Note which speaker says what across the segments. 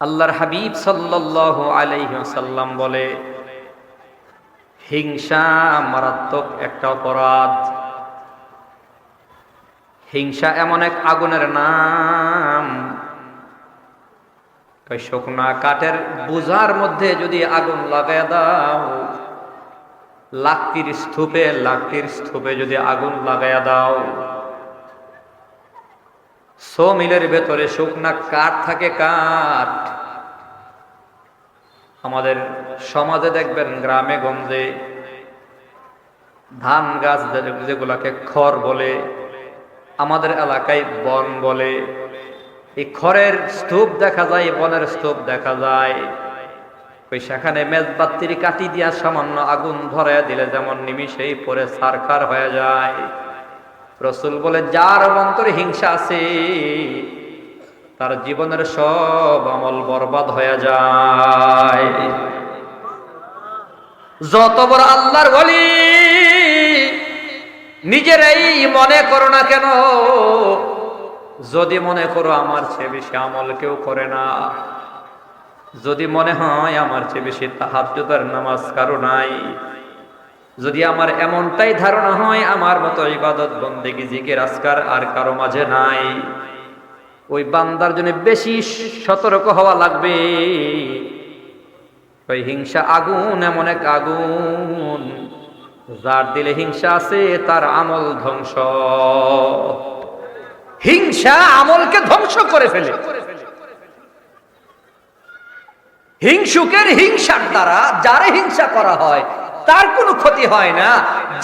Speaker 1: আল্লাহর হাবিব সাল্লাল্লাহু আলাইহি ওয়াসাল্লাম বলে, হিংসা মারাত্মক একটা অপরাধ। হিংসা এমন এক আগুনের নাম, শুকনা কাঠের বোঝার মধ্যে যদি আগুন লাগায় দাও, লাকড়ির স্তূপে যদি আগুন লাগায়া দাও, 100 মিলের ভেতরে শুকনা কাঠ থাকে, কাঠ। আমাদের সমাজে দেখবেন গ্রামে গঞ্জে ধান গাছ যেগুলাকে খড় বলে, আমাদের এলাকায় বন বলে। এই খড়ের স্তূপ দেখা যায়, বনের স্তূপ দেখা যায়। ওই সেখানে মেজবাতির কাটি দিয়া সামান্য আগুন ধরে দিলে যেমন নিমিষেই পরে ছারখার হয়ে যায়। রাসূল বলে, যার অন্তরে হিংসা আছে তার জীবনের সব আমল বরবাদ হয়ে যায়। যত বড় আল্লাহর ওলি নিজেরাই মনে করো না কেন, যদি মনে করো আমার চেয়ে বেশি আমল কেউ করে না, যদি মনে হয় আমার চেয়ে বেশি তাহাজ্জুদের নামাজ কারো নাই, যদি আমার এমনটাই ধারণা হয় আমার মতো ইবাদত বন্দেগী জিকির আজকার আর কারো মাঝে নাই, ওই বান্দার জন্য বেশি সতর্ক হওয়া লাগবে। ওই হিংসা আগুন এমন এক আগুন, যার দিলে হিংসা আছে তার আমল ধ্বংস। হিংসা আমলকে ধ্বংস করে ফেলে। হিংসুকের হিংসার দ্বারা যার হিংসা করা হয় তার কোনো ক্ষতি হয় না,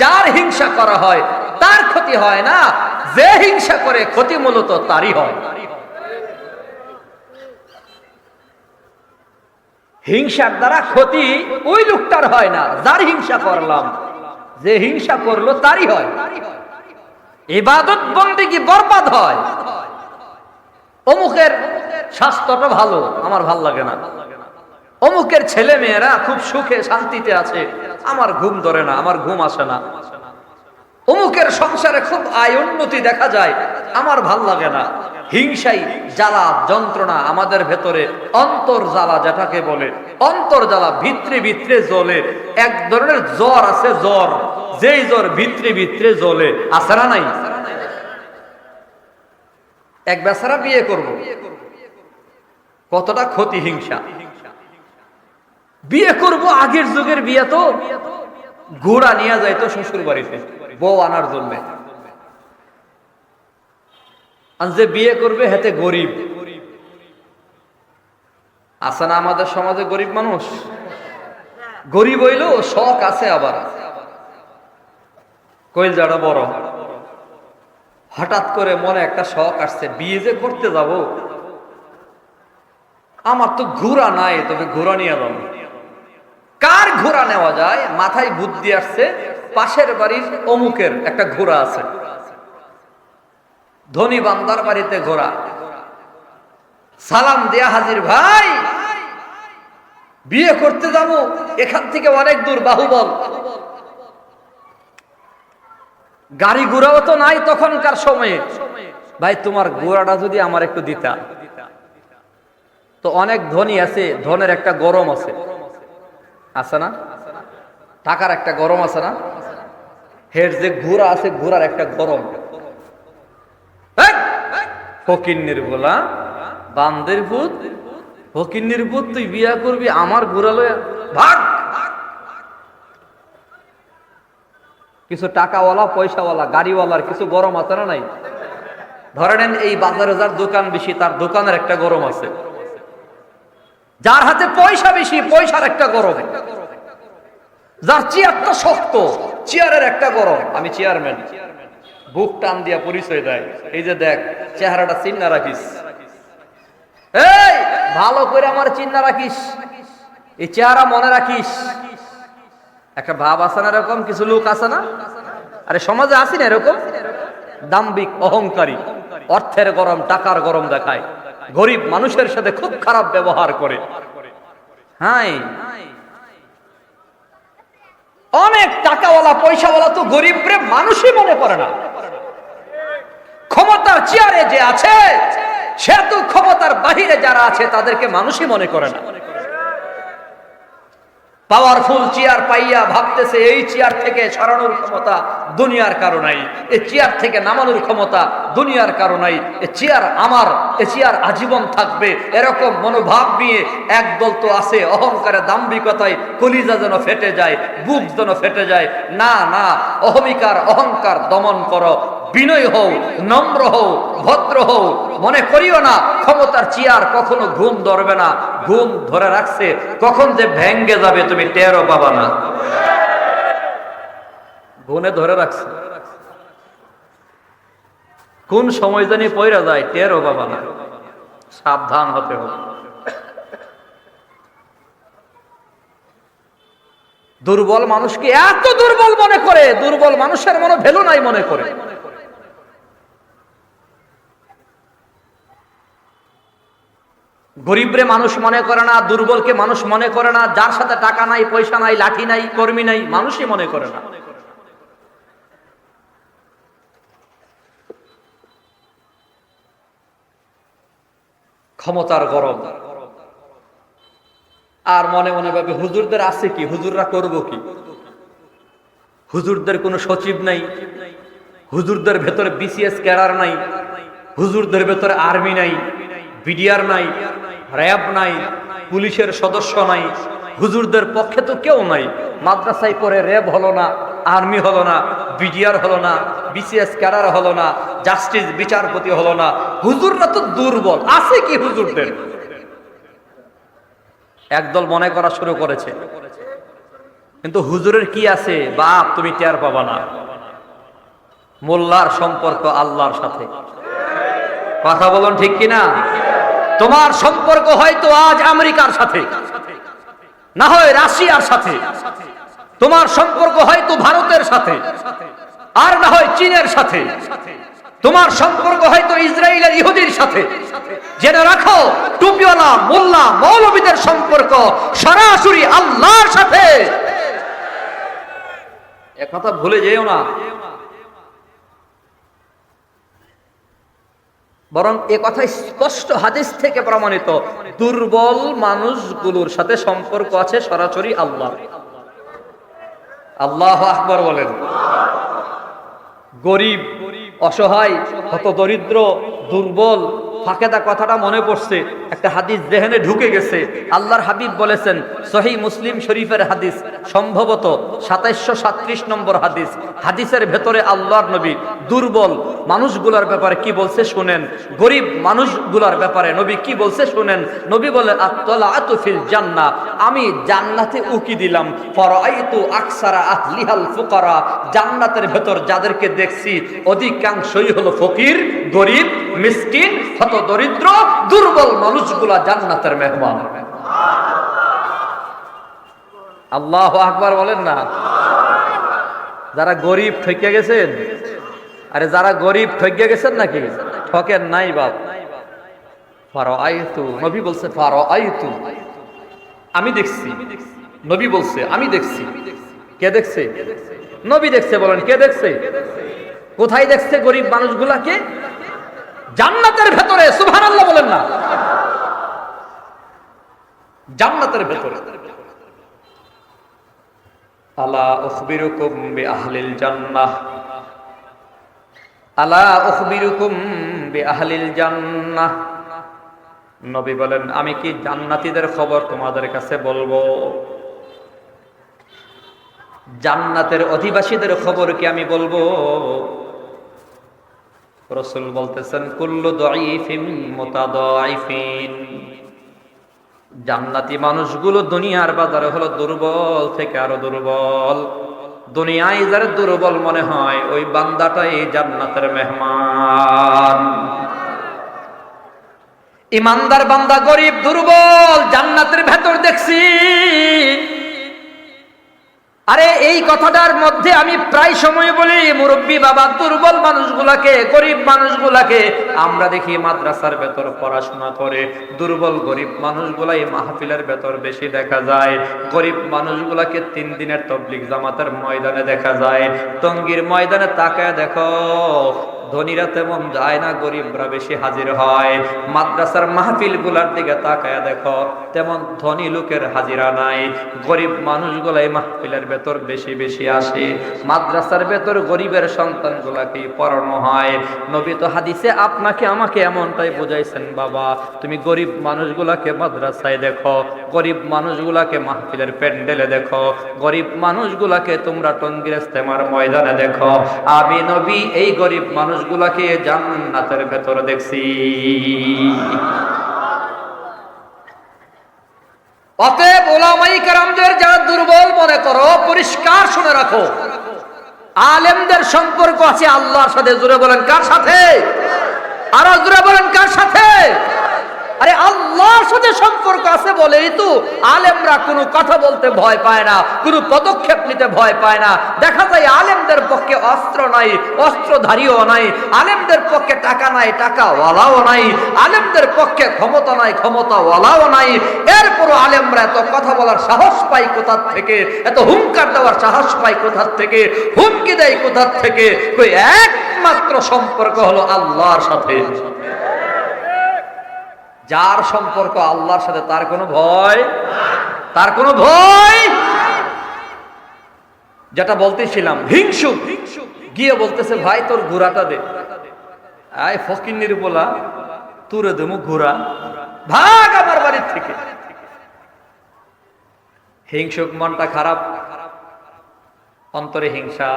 Speaker 1: যার হিংসা করা হয় তার ক্ষতি হয় না। যে হিংসা করে ক্ষতি মূলত তারই হয়। হিংসার দ্বারা ক্ষতি ওই লোকটার হয় না যার হিংসা করলাম, যে হিংসা করলো তারই হয়। ইবাদত বন্দেগী বরবাদ হয়। অমুকের স্বাস্থ্যটা ভালো, আমার ভাল লাগে না। অমুকের ছেলে মেয়েরা খুব সুখে শান্তিতে আছে, আমার ঘুম ধরে না, আমার ঘুম আসে না। অমুকের সংসারে খুব আয় উন্নতি দেখা যায়, আমার ভাল লাগে না। হিংসাই জ্বালা যন্ত্রণা আমাদের ভেতরে, অন্তর জ্বালা যেটাকে বলে, অন্তর জ্বালা ভিতরে ভিতরে জ্বলে। এক ধরনের জ্বর আছে, জ্বর, যেই জ্বর ভিতরে ভিতরে জ্বলে, আছে না নাই? এক বেচারা বিয়ে করব, কতটা ক্ষতি হিংসা। বিয়ে করব, আগের যুগের বিয়ে তো ঘোড়া নিয়ে যাইতো শ্বশুর বাড়িতে বউ আনার জন্য। আর যে বিয়ে করবে হেতে গরিব আছে না আমাদের সমাজে? গরিব মানুষ, গরিব হইলো শখ আছে, আবার কইলজাটা বড়। হঠাৎ করে মনে একটা শখ আসছে, বিয়ে যে করতে যাব, আমার তো ঘোড়া নাই, তবে ঘোড়া নিয়ে যাবো। কার ঘোড়া নেওয়া যায়? মাথায় বুদ্ধি আসছে, পাশের বাড়ির অমুকের একটা ঘোড়া আছে, ধনী বান্দার বাড়িতে ঘোড়া। সালাম দেয়া হাজির, ভাই বিয়ে করতে যাব, এখান থেকে অনেক দূর, বাহুবল। গাড়ি ঘোড়াও তো নাই তখনকার সময়ে। ভাই তোমার ঘোড়াটা যদি আমার একটু দিতা। তো অনেক ধনী আছে, ধনের একটা গরম আছে, আছে না? টাকার একটা গরম আছে না? হের যে ঘোড়া আছে, ঘোড়ার একটা গরম। ফকিন্নির বলা বান্দের ভূত, ফকিন্নির ভূত, তুই বিয়া করবি আমার ঘোড়া লয়া, ভাগ। কিছু টাকাওয়ালা পয়সাওয়ালা গাড়িওয়ালার কিছু গরম আছে না নাই? ধরে নেন এই বাজারে যার দোকান বেশি, তার দোকানের একটা গরম আছে। যার হাতে পয়সা বেশি, পয়সার একটা গরম। যার চেয়ারটা শক্ত, চেয়ারের একটা গরম। আমি চেয়ারম্যান, বুক টান দিয়া পরিচয় দেয়, এই যে দেখ চেহারাটা চিন্না রাখিস, এই ভালো করে আমার চিন্না রাখিস, এই চেহারা মনে রাখিস। একটা ভাব আছে না এরকম? কিছু লোক আছে না, আরে সমাজে আসি না এরকম, দাম্ভিক, অহংকারী, অর্থের গরম, টাকার গরম দেখায়, গরিব মানুষের সাথে খুব খারাপ ব্যবহার করে। হ্যাঁ, অনেক টাকাওয়ালা পয়সাওয়ালা তো গরিবরে মানুষই মনে করে না। ক্ষমতার চেয়ারে যে আছে সে তো ক্ষমতার বাহিরে যারা আছে তাদেরকে মানুষই মনে করে না। পাওয়ারফুল চেয়ার পাইয়া ভাবতেছে এই চেয়ার থেকে সরানোর ক্ষমতা দুনিয়ার কারো নাই, এই চেয়ার থেকে নামানোর ক্ষমতা দুনিয়ার কারো নাই, এই চেয়ার আমার, এই চেয়ার আজীবন থাকবে, এরকম মনোভাব নিয়ে একদল তো আছে অহংকারে দাম্ভিকতায় কলিজা যেন ফেটে যায়, বুক যেন ফেটে যায়। না না, অহংকার দমন করো, বিনয় হও, নম্র হও, ভদ্র হও। মনে করিও না ক্ষমতার চেয়ার কখনো ঘুম ধরবে না, ঘুম ধরে রাখছে, কখন যে ভেঙ্গে যাবে তুমি টেরও পাবা না। ঘুমে ধরে রাখছে, কোন সময় জানি পয়রা যায় টেরও পাবা না। সাবধান হতে হবে। দুর্বল মানুষকে এত দুর্বল মনে করে, দুর্বল মানুষের মনে ভ্যালু নাই মনে করে। গরিবরে মানুষ মনে করে না, দুর্বলকে মানুষ মনে করে না, যার সাথে টাকা নাই, পয়সা নাই, লাঠি নাই, কর্মী নাই, মানুষই মনে করে না। ক্ষমতার গরম। আর মনে মনে ভাবে হুজুরদের আছে কি, হুজুররা করব কি? হুজুরদের কোনো সচিব নাই, হুজুরদের ভেতরে বিসিএস ক্যাডার নাই, হুজুরদের ভেতরে আর্মি নাই, বিডিআর নাই, র্যাব নাই, পুলিশের সদস্য নাই, হুজুরদের পক্ষে তো কেউ নাই। মাদ্রাসায় পড়ে র্যাব হলো না, আর্মি হলো না, বিডিআর হলো না, বিসিএস ক্যাডার হলো না, জাস্টিস বিচারপতি হলো না। হুজুররা তো দুর্বল, আছে কি হুজুরদের? একদল মনে করা শুরু করেছে, কিন্তু হুজুরের কি আছে বাপ তুমি টের পাবা না। মোল্লার সম্পর্ক আল্লাহর সাথে। কথা বলুন ঠিক কিনা? তোমার সম্পর্ক হয়তো আজ আমেরিকার সাথে, না হয় রাশিয়ার সাথে, তোমার সম্পর্ক হয়তো ভারতের সাথে, আর না হয় চীনের সাথে, তোমার সম্পর্ক হয়তো ইসরায়েলের ইহুদির সাথে। জেনে রাখো টুপিওয়ালা মোল্লা মৌলবীদের সম্পর্ক সরাসরি আল্লাহর সাথে। একথা ভুলে যেও না। বরং এ কথা স্পষ্ট হাদিস থেকে প্রমাণিত, দুর্বল মানুষগুলোর সাথে সম্পর্ক আছে সরাসরি আল্লাহ। আল্লাহু আকবার বলেন। গরিব, অসহায়, হতদরিদ্র, দুর্বল, ফাঁকেদা কথাটা মনে পড়ছে, একটা হাদিস যেখানে ঢুকে গেছে। আল্লাহর হাবিব বলেছেন, সহিহ মুসলিম শরীফের হাদিস, সম্ভবত 2737 নম্বর হাদিস। হাদিসের ভেতরে আল্লাহর নবী দুর্বল মানুষগুলোর ব্যাপারে কি বলছে শুনেন, গরিব মানুষগুলোর ব্যাপারে নবী কি বলছে শুনেন। নবী বলে, আত-তালাআতু ফিল জান্নাহ, আমি জান্নাতে উকি দিলাম, ফারাআইতু আকসারা আহলিহাল ফুকারা, জান্নাতের ভেতর যাদেরকে দেখছি অধিকাংশই হলো ফকির, গরিব, মিসকিন, দরিদ্র, দুর্বল মানুষগুলা জান্নাতের মেহমান। আল্লাহু আকবার বলেন না। যারা গরিব ঠকে গেছেন, আরে যারা গরিব ঠকে গেছেন নাকি? ঠকেন নাই বাপ। ফারাআইতু, নবী বলছে ফারাআইতু, আমি দেখছি। নবী বলছে আমি দেখছি। কে দেখছে? নবী দেখছে। বলেন কে দেখছে? কোথায় দেখছে গরিব মানুষগুলাকে? জান্নাতের ভেতরে। সুবহানাল্লাহ বলেন না। জান্নাতের ভেতরে। আলা উখবিরুকুম বিআহলিল জান্নাহ, আলা উখবিরুকুম বিআহলিল জান্নাহ, নবী বলেন আমি কি জান্নাতীদের খবর তোমাদের কাছে বলবো? জান্নাতের অধিবাসীদের খবর কি আমি বলবো? রাসূল বলতেছেন, কুল্লু দাঈফিন মুতাদাঈফিন, জান্নাতি মানুষগুলো দুনিয়ার বাজারে হলো দুর্বল থেকে আরো দুর্বল। দুনিয়ায় যারা দুর্বল মনে হয় ওই বান্দাটাই জান্নাতের মেহমান। ইমানদার বান্দা গরিব দুর্বল জান্নাতের ভেতর দেখছি। আরে এই কথাটার মধ্যে আমি প্রায় সময় বলি, মুরব্বী বাবা, দুর্বল মানুষগুলাকে, গরিব মানুষগুলাকে আমরা দেখি মাদ্রাসার ভেতর পড়াশোনা করে, দুর্বল গরিব মানুষগুলাই মাহফিলের ভেতর বেশি দেখা যায়। গরিব মানুষগুলাকে 3 দিনের তাবলীগ জামাতের ময়দানে দেখা যায়। টঙ্গীর ময়দানে তাকায় দেখো, ধনীরা তেমন যায় না, গরিবরা বেশি হাজির হয়। মাদ্রাসার মাহফিল গুলার দিকে তাকায়া দেখো, তেমন ধনী লোকের হাজিরা নাই, গরিব মানুষগুলাই মাহফিলের ভেতর বেশি বেশি আসে। মাদ্রাসার ভেতর গরিবের সন্তানগুলাকে পড়ানো হয়। নবী তো হাদিসে আপনাকে আমাকে এমনটাই বুঝাইছেন, বাবা তুমি গরিব মানুষগুলাকে মাদ্রাসায় দেখো, গরিব মানুষগুলাকে মাহফিলের প্যান্ডেলে দেখো, গরিব মানুষগুলাকে তোমরা টঙ্গীর ইস্তেমার ময়দানে দেখো। আমি নবী এই গরিব মানুষগুলাকে জান্নাতের ভেতর দেখছি। অতএব ওলামায়ে কেরামদের যারা দুর্বল মনে করো, পরিষ্কার শুনে রাখো, আলেমদের সম্পর্ক আছে আল্লাহর সাথে। জোরে বলেন কার সাথে? আরো জোরে বলেন কার সাথে? আরে আল্লাহর সাথে সম্পর্ক আছে বলেই তো আলেমরা কোনো কথা বলতে ভয় পায় না, কোনো পদক্ষেপ নিতে ভয় পায় না। দেখা যায় আলেমদের পক্ষে অস্ত্র নাই, অস্ত্রধারীও নাই, আলেমদের পক্ষে টাকা নাই, টাকাওয়ালাও নাই, আলেমদের পক্ষে ক্ষমতা নাই, ক্ষমতাওয়ালাও নাই। এরপরও আলেমরা এত কথা বলার সাহস পায় কোথা থেকে, এত হুঙ্কার দেওয়ার সাহস পায় কোথা থেকে, হুমকি দেয় কোথা থেকে? কই একমাত্র সম্পর্ক হলো আল্লাহর সাথে। যার সম্পর্ক আল্লাহর সাথে তার কোনো ভয়, তার কোনো ভয়। যেটা বলতেছিলাম, হিংসুক গিয়ে বলতেছে, ভাই তোর ঘোড়াটা দে। আয় ফকিন্নির বলা, তুরে দেবো ঘোড়া, ভাগ আমার বাড়ির থেকে। হিংসুক মনটা খারাপ, অন্তরে হিংসা,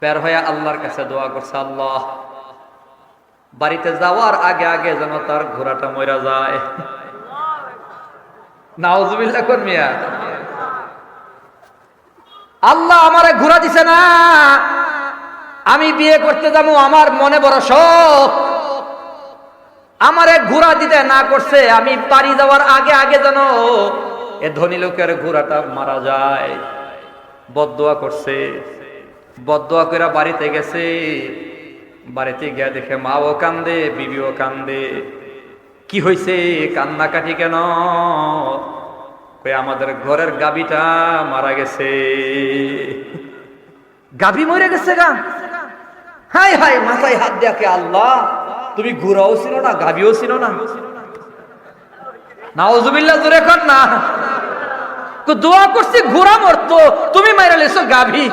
Speaker 1: বের হয়ে আল্লাহর কাছে দোয়া করছে, আল্লাহ বাড়িতে যাওয়ার আগে আগে যেন তার ঘোড়াটা মরে যায়। নাউজুবিল্লাহ কোন মিয়া, আল্লাহ আমারে ঘোড়া দিছে না, আমি বিয়ে করতে যাবো, আমার মনে বড় শখ, আমারে ঘোড়া দিতে না করছে, আমি বাড়ি যাওয়ার আগে আগে যেন এ ধনী লোকের ঘোড়াটা মারা যায়। বদদোয়া করছে, বদদোয়া করে বাড়িতে গেছে। বাড়িতে গিয়ে দেখে মাও কান্দে, বিবিও কান্দে। কি হয়েছে, কান্নাকাটি কেন? কই আমাদের ঘরের গাবিটা মারা গেছে। গাবি মরে গেছে গা? হাই হাই, মাথায় হাত দেখে, আল্লাহ তুমি ঘোড়াও ছিল না, গাবিও ছিল না। নাউজুবিল্লাহ জোরে কর না। দোয়া করছি ঘোড়া মরতো, তুমি মাইরা লেছো গাবি।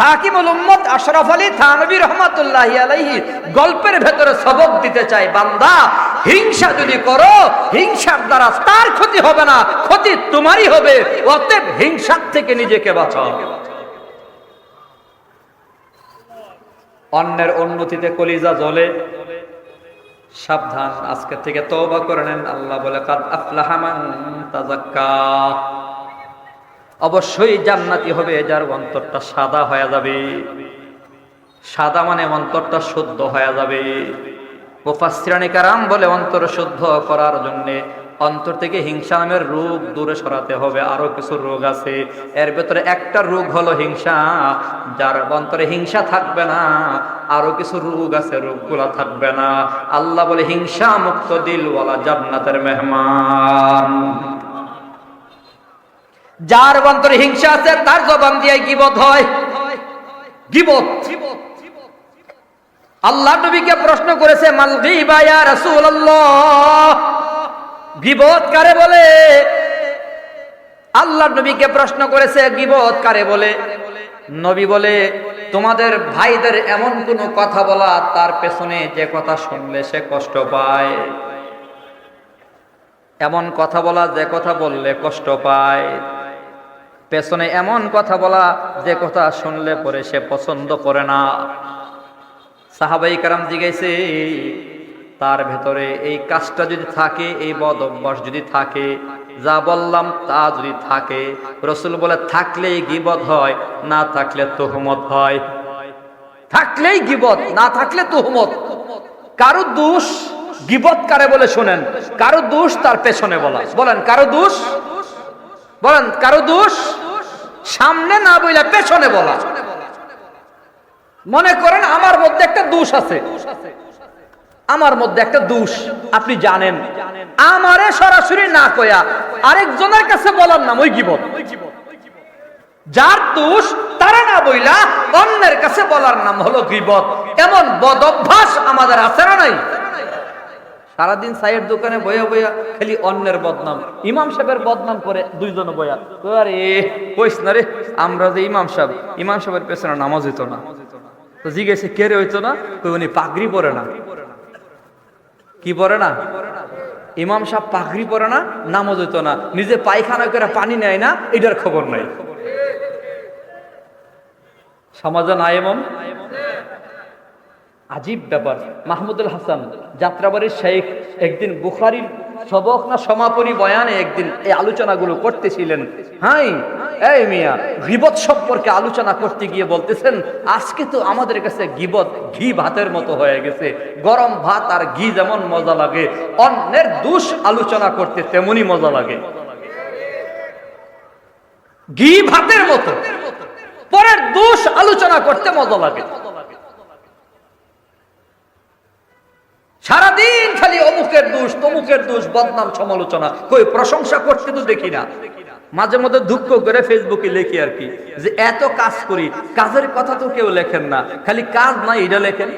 Speaker 1: হাকিমুল উম্মত আশরাফ আলী থানভী রহমাতুল্লাহি আলাইহি গল্পের ভেতরে সবক দিতে চাই, বান্দা হিংসা যদি করো, হিংসার দ্বারা তার ক্ষতি হবে না, ক্ষতি তোমারই হবে। অতএব হিংসার থেকে নিজেকে বাঁচাও। অন্যের উন্নতিতে কলিজা জ্বলে, সাবধান, আজকে থেকে তওবা করে নেন। আল্লাহ বলে, কাদ আফলাহা মান তাযাক্কা, অবশ্যই জান্নাতি হবে যার অন্তরটা সাদা হয়ে যাবে। সাদা মানে অন্তরটা শুদ্ধ হয়ে যাবে। মুফাসসিরানে কেরাম বলে, অন্তর শুদ্ধ করার জন্য অন্তর থেকে হিংসা নামের রোগ দূরে সরাতে হবে। আরো কিছু রোগ আছে, এর ভেতরে একটা রোগ হলো হিংসা। যার অন্তরে হিংসা থাকবে না, আরো কিছু রোগ আছে, রোগগুলা থাকবে না। আল্লাহ বলে, হিংসা মুক্ত দিলওয়ালা জান্নাতের মেহমান। যার অন্তরে হিংসা আছে তার জবান দিয়ে গীবত হয়, গীবত। আল্লাহ নবীকে প্রশ্ন করেছে, মাল গীবা ইয়া রাসূলুল্লাহ, গীবত কারে বলে? আল্লাহ নবীকে প্রশ্ন করেছে, গীবত কারে বলে? নবী বলে, তোমাদের ভাইদের এমন কোন কথা বলা, তার পেছনে যে কথা শুনলে সে কষ্ট পায়। এমন কথা বলা, যে কথা বললে কষ্ট পায়। পেছনে এমন কথা বলা, যে কথা শুনলে পরে সে পছন্দ করে না। সাহাবাই কারাম জিজ্ঞাসে, তার ভেতরে এই কাজটা যদি থাকে, এই বদ অভ্যাস যদি থাকে, যা বললাম তা যদি থাকে, রাসূল বলে, থাকলেই গীবত হয়, না থাকলে তুহমত হয়। থাকলেই গীবত, না থাকলে তুহমত। কারো দোষ গীবত কারে বলে শুনেন, কারো দোষ তার পেছনে বলা। বলেন কারো দোষ, বলেন কারো দোষ সামনে না বইলা পেছনে বলা। মনে করেন আমার মধ্যে একটা দোষ আছে, আমার মধ্যে একটা দোষ আপনি জানেন, আমারে সরাসরি না কয়া আরেকজনের কাছে বলার নাম ওই গীবত। যার দোষ তারা না বইলা অন্যের কাছে বলার নাম হলো গীবত। এমন বদ অভ্যাস আমাদের আছে না নাই? সারাদিন চায়ের দোকানে বইয়া বইয়া খালি অন্যের বদনাম, ইমাম সাহেবের বদনাম করে দুইজন বইয়া, আরে কইস না রে, আমরা যে ইমাম সাহেবের পেছনে নামাজ হইতো না। তো জিজ্ঞেসে কে রে হইতো না? উনি পাগড়ি পরে না। কি পরে না? ইমাম সাহেব পাগড়ি পরে না, নামাজ হইতো না, নিজে পায়খানা করে পানি নেয় না, এটার খবর নাই। সমাজে না এমন? আজীব ব্যাপার। মাহমুদুল হাসান যাত্রাবাড়ির শেখ একদিন বুখারীর সবক না সমাপনী বয়ানে একদিন এই আলোচনাগুলো করতেছিলেন। হাই এই মিয়া, গীবত সম্পর্কে আলোচনা করতে গিয়ে বলতেছেন, আজকে তো আমাদের কাছে গীবত ঘি ভাতের মতো হয়ে গেছে। গরম ভাত আর ঘি যেমন মজা লাগে, অন্যের দোষ আলোচনা করতে তেমনি মজা লাগে। ঘি ভাতের মতো পরের দোষ আলোচনা করতে মজা লাগে। সারাদিন খালি অমুকের দোষ তমুকের দোষ, বদনাম সমালোচনা, কই প্রশংসা করতে তো দেখি না। মাঝে মধ্যে দুঃখ করে ফেসবুকে লিখি আর কি, যে এত কাজ করি, কাজের কথা তো কেউ লেখেন না, খালি কাজ নাই এটা লেখেন।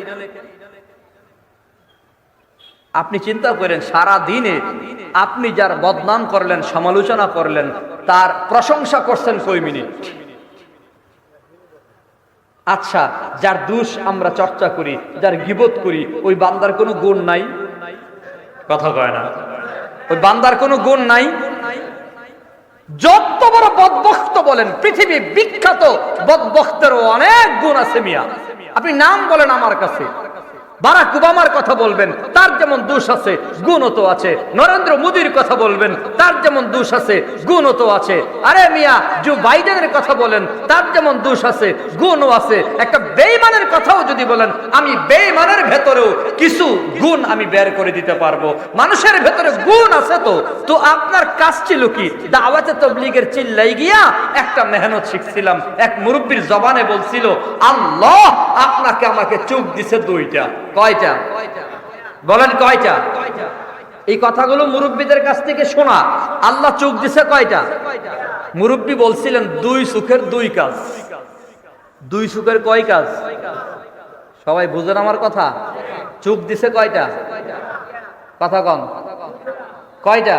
Speaker 1: আপনি চিন্তা করেন, সারা দিনে আপনি যার বদনাম করলেন, সমালোচনা করলেন, তার প্রশংসা করছেন কয় মিনিট? আচ্ছা, যার দোষ আমরা চর্চা করি, যার গীবত করি, ওই বান্দার কোনো গুণ নাই? কথা কয় না? ওই বান্দার কোনো গুণ নাই? যত বড় বদবক্ত বলেন, পৃথিবী বিখ্যাত বদবক্তেরও অনেক গুণ আছে মিয়া। আপনি নাম বলেন আমার কাছে, বারাক ওবামার কথা বলবেন, তার যেমন দোষ আছে গুণও তো আছে। নরেন্দ্র মোদীর কথা বলবেন, তার যেমন দোষ আছে গুণও তো আছে। আরে মিয়া, জো বাইডেনের কথা বলেন, তার যেমন দোষ আছে গুণও আছে। একটা বেঈমানের কথাও যদি বলেন, আমি বেঈমানের ভেতরেও কিছু গুণ আমি বের করে দিতে পারবো। মানুষের ভেতরে গুণ আছে। তো আপনার কাজ ছিল কি? দাওয়াতে তাবলীগের চিল্লাই গিয়া একটা মেহনত শিখছিলাম। এক মুরব্বির জবানে বলছিল, আল্লাহ আপনাকে আমাকে চোখ দিছে দুইটা। কয়টা? বলেন কয়টা? এই কথাগুলো মুরব্বীদের কাছ থেকে শোনা। আল্লাহ চোখ দিছে কয়টা? মুরব্বী বলছিলেন, দুই চোখের দুই কাজ। দুই চোখের কয় কাজ? সবাই বুঝেন আমার কথা? চোখ দিছে কয়টা? কথা কন, কয়টা?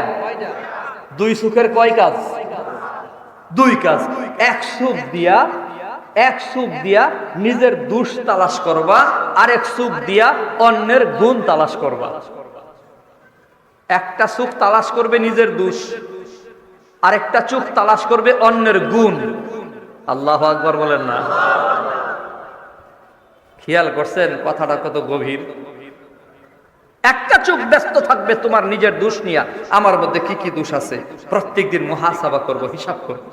Speaker 1: দুই চোখের কয় কাজ? দুই কাজ। এক চোখ দিয়া নিজের দোষ তালাশ করবা, আর এক চোখ দিয়া অন্যের গুণ তালাশ করবা। একটা চোখ তালাশ করবে নিজের দোষ, আর একটা চোখ তালাশ করবে অন্যের গুণ। আল্লাহু আকবার বলেন না? খেয়াল করছেন কথাটা কত গভীর? একটা চোখ ব্যস্ত থাকবে তোমার নিজের দোষ নিয়ে, আমার মধ্যে কি কি দোষ আছে প্রত্যেকদিন মুহাসাবা করব, হিসাব করব।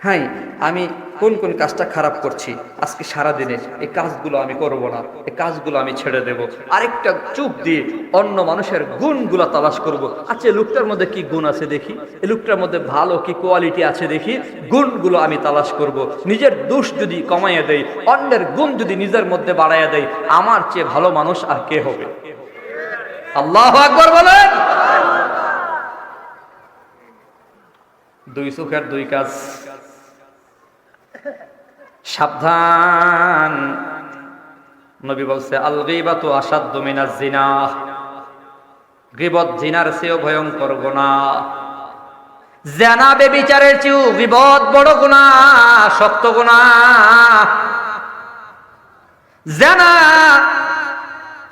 Speaker 1: হ্যাঁ, আমি কোন কোন কাজটা খারাপ করছি, আজকে সারা দিনে এই কাজগুলো আমি করব না, এই কাজগুলো আমি ছেড়ে দেব। আরেকটা চোখ দিয়ে অন্য মানুষের গুণগুলো তালাশ করব। আচ্ছা, এই লোকটার মধ্যে কি গুণ আছে দেখি, এই লোকটার মধ্যে ভালো কি কোয়ালিটি আছে দেখি, গুণগুলো আমি তালাশ করব। নিজের দোষ যদি কমাইয়া দেই, অন্যের গুণ যদি নিজের মধ্যে বাড়াইয়া দেই, আমার চেয়ে ভালো মানুষ আর কে হবে? আল্লাহু আকবার বলেন। দুই চোখের দুই কাজ। সাবধান, নবী বলছে, আল গীবাতু আশাদ্দু মিনাজ জিনা। গীবত জিনার চেয়েও ভয়ঙ্কর গুনাহ। জিনা ব্যভিচারের চেয়েও গীবত বড় গুনাহ, শক্ত গুনাহ। জিনা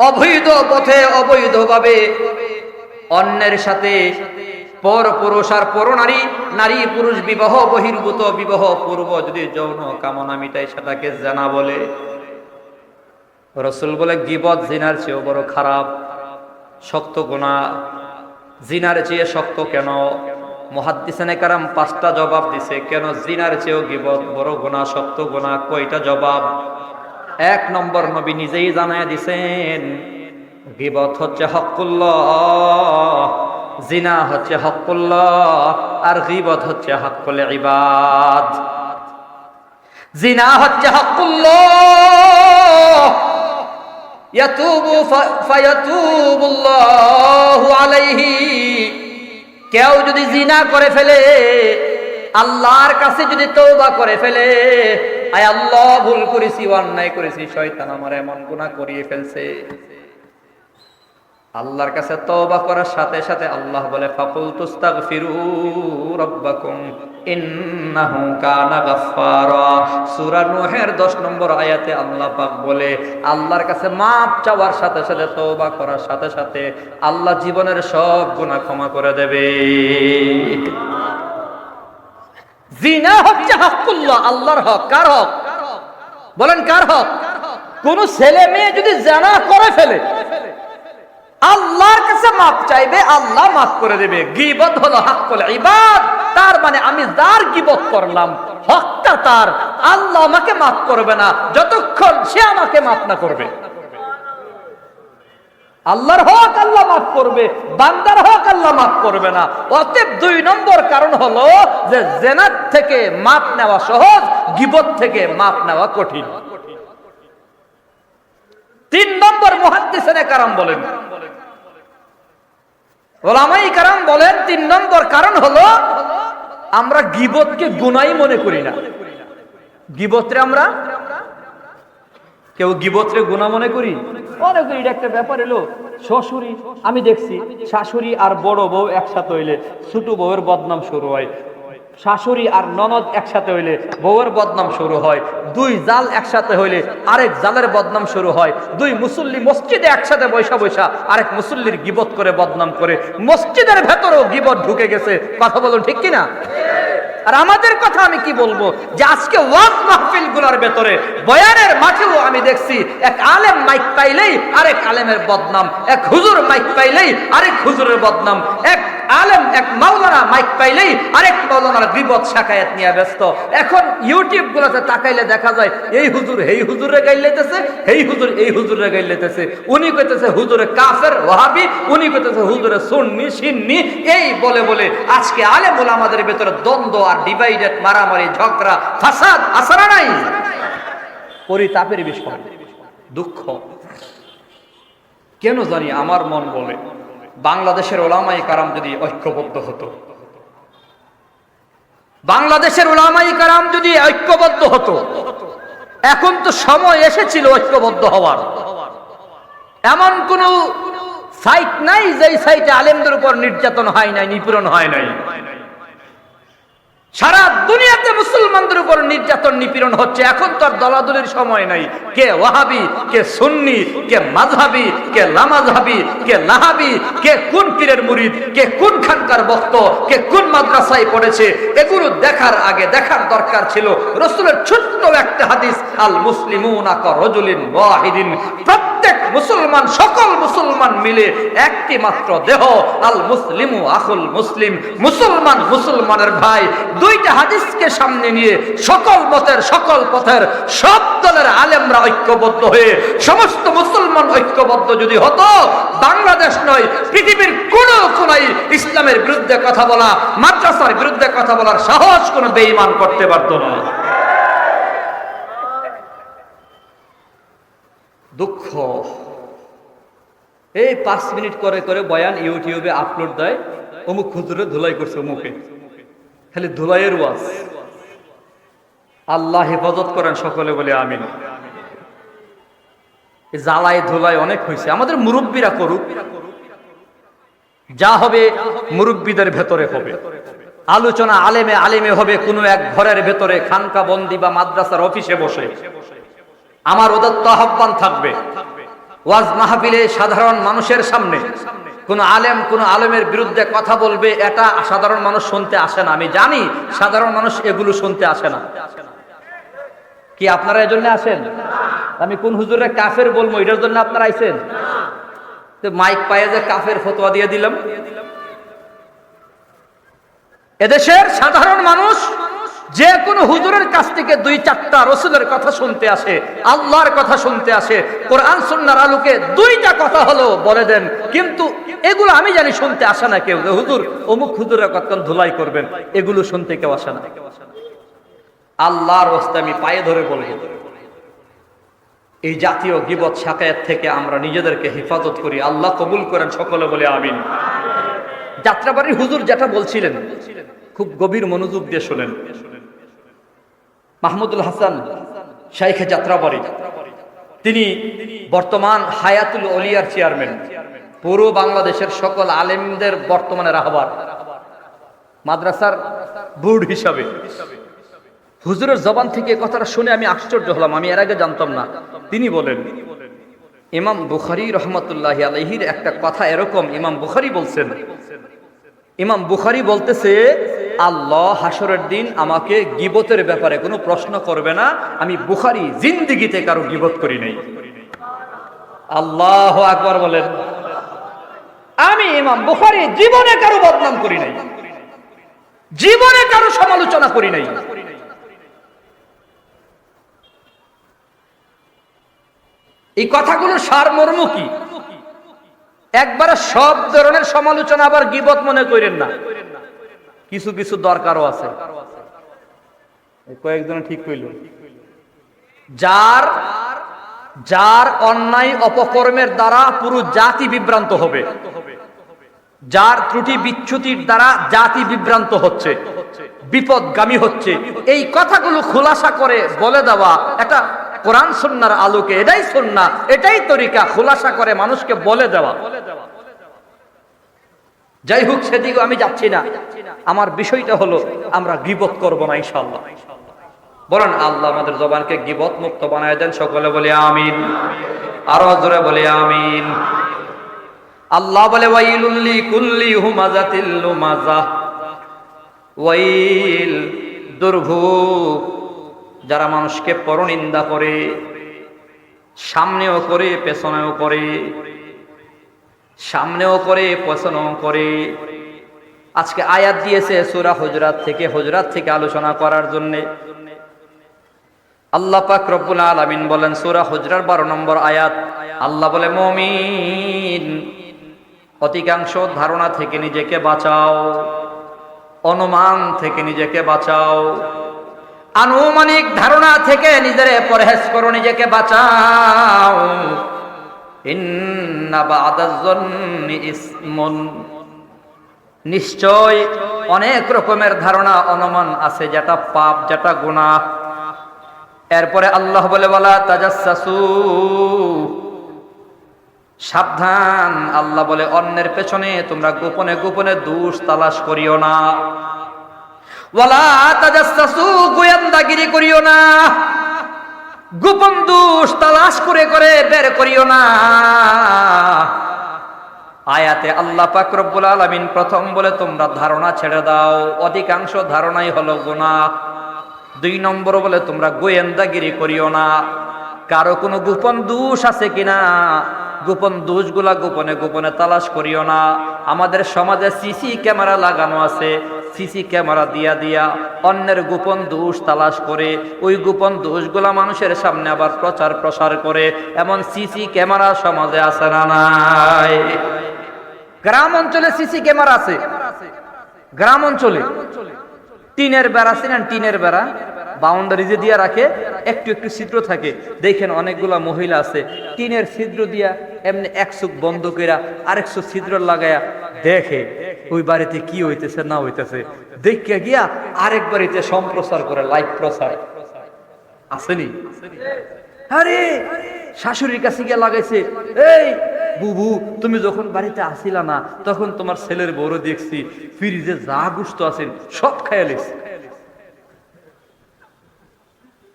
Speaker 1: অবৈধ পথে অবৈধভাবে অন্যের সাথে পর পুরুষ আর পর নারী, নারী পুরুষ বিবাহ বহির্ভূত, বিবাহ পূর্ব যদি যৌন কামনা মিটাই, সেটাকে জিনা বলে। রাসূল বলে, গীবত জিনার চেয়েও বড় খারাপ, শক্ত গুনাহ। জিনার চেয়ে শক্ত কেন? মুহাদ্দিসিনে কেরাম 5টা জবাব দিছে কেন জিনার চেয়েও গীবত বড় গুনাহ, শক্ত গুনাহ। কয়টা জবাব? 1 নম্বর নবী নিজেই জানায় দিছেন, গীবত হচ্ছে হকুল্লাহ, জিনা হচ্ছে হকুল্লাহ, আর গীবত হচ্ছে হকুল ইবাদ। জিনা হচ্ছে হকুল্লাহ, ইয়াতুবু ফায়াতুবুল্লাহু আলাইহি। কেউ যদি জিনা করে ফেলে, আল্লাহর কাছে যদি তওবা করে ফেলে, আয় আল্লাহ ভুল করেছি, অন্যায় করেছি, শয়তান আমার এমন গুনাহ করিয়ে ফেলছে, আল্লাহর কাছে তওবা করার সাথে সাথে আল্লাহ বলে ফাকুল তুস্তাগফিরু রাব্বাকুম ইন্নাহু কানা গাফফারা। সূরা নূহের 10 নম্বর আয়াতে আল্লাহ পাক বলে আল্লাহর কাছে মাপ চাওয়ার সাথে সাথে তওবা করার সাথে সাথে আল্লাহ জীবনের সব গুনাহ ক্ষমা করে দেবে। জিনা হচ্ছে হকুল্লাহ, আল্লাহর হক। কার হক বলেন? কার হক? কোন ছেলে মেয়ে যদি জিনা করে ফেলে আল্লাহর কাছে মাপ চাইবে, আল্লাহ মাফ করে দেবে। গীবত হলো হকুল ইবাদ, তার মানে আমি যার গীবত করলাম হকটা তার, আল্লাহ আমাকে মাফ করবে না যতক্ষণ সে আমাকে মাফ না করবে। আল্লাহর হক আল্লাহ মাফ করবে, বান্দার হক আল্লাহ মাফ করবে না। অতএব 2 নম্বর কারণ হলো যে জিনাত থেকে মাফ নেওয়া সহজ, গীবত থেকে মাফ নেওয়া কঠিন। 3 নম্বর মুহাদ্দিসিনে কেরাম বলেন, উলামায়ে কেরাম বলেন 3 নম্বর কারণ হলো আমরা গীবতকে গুনাহই মনে করি না। গীবতরে আমরা কেউ গীবতরে গুনাহ মনে করি? মনে করি এটা একটা ব্যাপার। এলো শ্বশুরি, আমি দেখছি শাশুড়ি আর বড় বউ একসাথে হইলে ছোট বউয়ের বদনাম শুরু হয়, শাশুড়ি আর ননদ একসাথে হইলে বউয়ের বদনাম শুরু হয়, 2 জাল একসাথে হইলে আরেক জালের বদনাম শুরু হয়, 2 মুসল্লি মসজিদে একসাথে বৈশা বৈশা আরেক মুসল্লির গীবত করে বদনাম করে, মসজিদের ভেতরেও গীবত ঢুকে গেছে। কথা বলুন ঠিক কিনা? আর আমাদের কথা আমি কি বলবো, যে আজকে ওয়াজ মাহফিল গুলার ভেতরে বয়ানের মাঠেও আমি দেখছি এক আলেম মাইক পাইলেই আরেক আলেমের বদনাম, এক হুজুর মাইক পাইলেই আরেক হুজুরের বদনাম, এক আলেম এক মাওলানা মাইক পাইলেই আরেক মাওলানার গীবত শাকায়াত নিয়ে ব্যস্ত। এখন ইউটিউব গুলোতে তাকাইলে দেখা যায় এই হুজুর এই হুজুরে গাইলেতেছে, এই হুজুর এই হুজুরে গাইলেতেছে, উনি কইতেছে হুজুরে কাফের ওয়াহাবি, উনি কইতেছে হুজুরে সুন্নি সিন্নি, এই বলে বলে আজকে আলেম ওলামাদের ভেতরে দ্বন্দ্ব আর ডিভাইডেড, মারামারি ঝগড়া ফাসাদ আসরা নাই। পরিতাপের বিষয়, দুঃখ। কেন জানি আমার মন বলে বাংলাদেশের উলামায়ে কেরাম যদি ঐক্যবদ্ধ হতো, বাংলাদেশের উলামায়ে কেরাম যদি ঐক্যবদ্ধ হতো, এখন তো সময় এসেছিল ঐক্যবদ্ধ হওয়ার। এমন কোন সাইট নাই যে সাইটে আলেমদের উপর নির্যাতন হয় নাই, নিপীড়ন হয় নাই। সারা দুনিয়াতে মুসলমানদের উপর নির্যাতন নিপীড়ন হচ্ছে। এখন তো আর দলাদলির সময় নাই, কে ওয়াহাবি, কে সুন্নি, কে মাযহাবি, কে লামাযহাবি, কে লাহাবি, কে কোন পীরের মুরিদ, কে কোন খানকার ভক্ত, কে কোন মাদ্রাসায় পড়েছে, এগুলো দেখার আগে দেখার দরকার ছিল রাসূলের ছোট্ট একটা হাদিস, আল মুসলিমুনা কারাজুলিন ওয়াহিদিন। প্রত্যেক মুসলমান, সকল মুসলমান মিলে একটি মাত্র দেহ, আল মুসলিমু আখুল মুসলিম, মুসলমান মুসলমানের ভাই। 2টা হাদিসকে সামনে নিয়ে সকল মতের, সকল পথের, সব দলের আলেমরা ঐক্যবদ্ধ হয়ে সমস্ত মুসলমান ঐক্যবদ্ধ যদি হতো, বাংলাদেশ নয় পৃথিবীর কোন কোনায় ইসলামের বিরুদ্ধে কথা বলা, মাদ্রাসার বিরুদ্ধে কথা বলার সাহস কোন বেঈমান করতে পারত না। দুঃখ। এই 5 মিনিট করে করে বয়ান ইউটিউবে আপলোড দেয়, অমুক হুজুরে ধুলাই করছে অমুকে, খালি ধুলাইয়ের ওয়াজ। আল্লাহ হেফাজত করেন সকলে বলে আমিন। জ্বালাই ধুলাই অনেক হয়েছে, আমাদের মুরব্বীরা করুক, যা হবে মুরব্বীদের ভেতরে হবে। আলোচনা আলেমে আলেমে হবে কোনো এক ঘরের ভেতরে, খানকা বন্দি বা মাদ্রাসার অফিসে বসে। আমার উদাত্ত আহ্বান থাকবে, ওয়াজ মাহফিলে সাধারণ মানুষের সামনে কোন আলেম কোন আলেমের বিরুদ্ধে কথা বলবে, এটা সাধারণ মানুষ শুনতে আসে না। আমি জানি সাধারণ মানুষ এগুলো শুনতে আসে না। কি আপনারা এজন্য আসেন? আমি কোন হুজুরে কাফের বলবো এটার জন্য আপনারা আইছেন? তো মাইক পায়ে যে কাফের ফতোয়া দিয়ে দিলাম। এদেশের সাধারণ মানুষ যে কোনো হুজুরের কাছ থেকে 2-4টা রাসূলের কথা শুনতে আসে, আল্লাহর কথা শুনতে আসে, কোরআন সুন্নাহর আলোকে 2টা কথা হলো বলে দেন, কিন্তু এগুলো আমি জানি শুনতে আসে না কেউ। হুজুর অমুক হুজুরের কতক্ষণ ধুলাই করবেন, এগুলো শুনতে কেউ আসে না। আল্লাহর ওয়াস্তে আমি পায়ে ধরে বলবো, এই জাতীয় গীবত শাকায়াত থেকে আমরা নিজেদেরকে হেফাজত করি। আল্লাহ কবুল করেন সকলে বলে আমিন। যাত্রাবাড়ির হুজুর যেটা বলছিলেন খুব গভীর মনোযোগ দিয়ে শোনেন। মাহমুদুল হাসান শাইখে যাত্রাবাড়ি, তিনি বর্তমান হায়াতুল ওলিয়ার চেয়ারম্যান, পুরো বাংলাদেশের সকল আলেমদের বর্তমানে রাহবার, মাদ্রাসার বোর্ড হিসাবে। হুজুরের জবান থেকে কথাটা শুনে আমি আশ্চর্য হলাম, আমি এর আগে জানতাম না। তিনি বলেন, ইমাম বুখারী রহমতুল্লাহি আলাইহির একটা কথা এরকম, ইমাম বুখারী বলছেন, ইমাম বুখারী বলতেছে, আল্লাহ হাসরের দিন আমাকে গীবতের ব্যাপারে কোনো প্রশ্ন করবে না। আমি বুখারী জিন্দেগিতে কারো গীবত করি নাই। আল্লাহু আকবার বলেন। আমি ইমাম বুখারী জীবনে কারো বদনাম করি নাই, জীবনে কারো সমালোচনা করি নাই। এই কথাগুলো সারমর্ম কি? একবারে সব ধরনের সমালোচনা আবার গীবত মনে করেন না, কিছু কিছু দরকারও আছে। কয়েকজন ঠিক কইল, যার যার অন্যায় অপকর্মের দ্বারা পুরো জাতি বিভ্রান্ত হবে, যার ত্রুটি বিচ্যুতির দ্বারা জাতি বিভ্রান্ত হচ্ছে, বিপদগামী হচ্ছে, এই কথাগুলো খোলাসা করে বলে দেওয়া একটা কোরআন সুন্নাহর আলোকে, এটাই সুন্নাহ, এটাই তরিকা, খোলাসা করে মানুষকে বলে দেওয়া। যাই হোক, সেদিকে আমি যাচ্ছি না। আমার বিষয়টা হলো, আমরা গীবত করব না ইনশাআল্লাহ। বলেন, আল্লাহ আমাদের জবানকে গীবত মুক্ত বানায় দেন। সকলে বলে আমিন, আরো জোরে বলে আমিন। আল্লাহ বলে, ওয়াইলুল লিকুল্লি হুমাযাতিল লুমাযাহ, ওয়াইল, দুর্ভোগ যারা মানুষকে পরনিন্দা করে, সামনেও করে পেছনেও করে, সামনেও করে পেছনেও করে। আজকে আয়াত দিয়েছে সূরা হুজরাত থেকে, হুজরাত থেকে আলোচনা করার জন্য। আল্লাহ পাক রব্বুল আলামিন বলেন সূরা হুজরাত 12 নম্বর আয়াত, আল্লাহ বলে, মুমিন অধিকাংশ ধারণা থেকে নিজেকে বাঁচাও, অনুমান থেকে নিজেকে বাঁচাও, আনুমানিক ধারণা থেকে নিজেরে পরহেজ করো, নিজেকে বাঁচাও। ইন্না বা'দাজ যন্নি ইসমুন, নিশ্চয় অনেক রকমের ধারণা অনুমান আছে যেটা পাপ, যেটা গুনাহ। এরপরে আল্লাহ বলে, ওয়ালা তাজাসসু, সাবধান। আল্লাহ বলে, অন্যের পেছনে তোমরা গোপনে গোপনে দোষ তালাশ করিও না। ওয়ালা তাজাসসু, গোয়েন্দাগিরি করিও না, গোপন দোষ তালাশ করে করে বের করিও না। আয়াতে আল্লাহ পাক রব্বুল আলামিন প্রথম বলে, তোমরা ধারণা ছেড়ে দাও, অধিকাংশ ধারণাই হলো গুনাহ। 2 নম্বর বলে, তোমরা গোয়েন্দাগিরি করিও না, কারো কোনো গোপন দোষ আছে কিনা, গোপন দোষগুলা গোপনে গোপনে তালাশ করিও না। আমাদের সমাজে সিসি ক্যামেরা লাগানো আছে, সিসি ক্যামেরা দিয়া দিয়া অন্যের গোপন দোষ তালাশ করে ওই গোপন দোষগুলা মানুষের সামনে আবার প্রচার প্রসার করে। এমন সিসি ক্যামেরা সমাজে আছে না নাই? গ্রাম অঞ্চলে সিসি ক্যামেরা আছে, গ্রাম অঞ্চলে টিনের বেড়া, ছিলেন টিনের বেড়া, বাউন্ডারি যে দিয়া রাখে, একটু একটু ছিদ্র থাকে। দেখেন অনেকগুলা মহিলা আছে টিনের ছিদ্র দিয়া এমনি এক চোখ বন্ধ কইরা আরেক চোখ ছিদ্র লাগায়া দেখে ওই বাড়িতে কি হইতেছে না হইতেছে, দেখে গিয়া আরেক বাড়িতে সম্প্রচার করে, লাইভ প্রচার। আসেনি? আরে শাশুড়ির কাছে গিয়া লাগাইছে, এই বুবু, তুমি যখন বাড়িতে আসিলা না তখন তোমার ছেলের বড় দেখছি ফ্রিজে যা গুস্ত আছেন সব খাইয়া লেছে।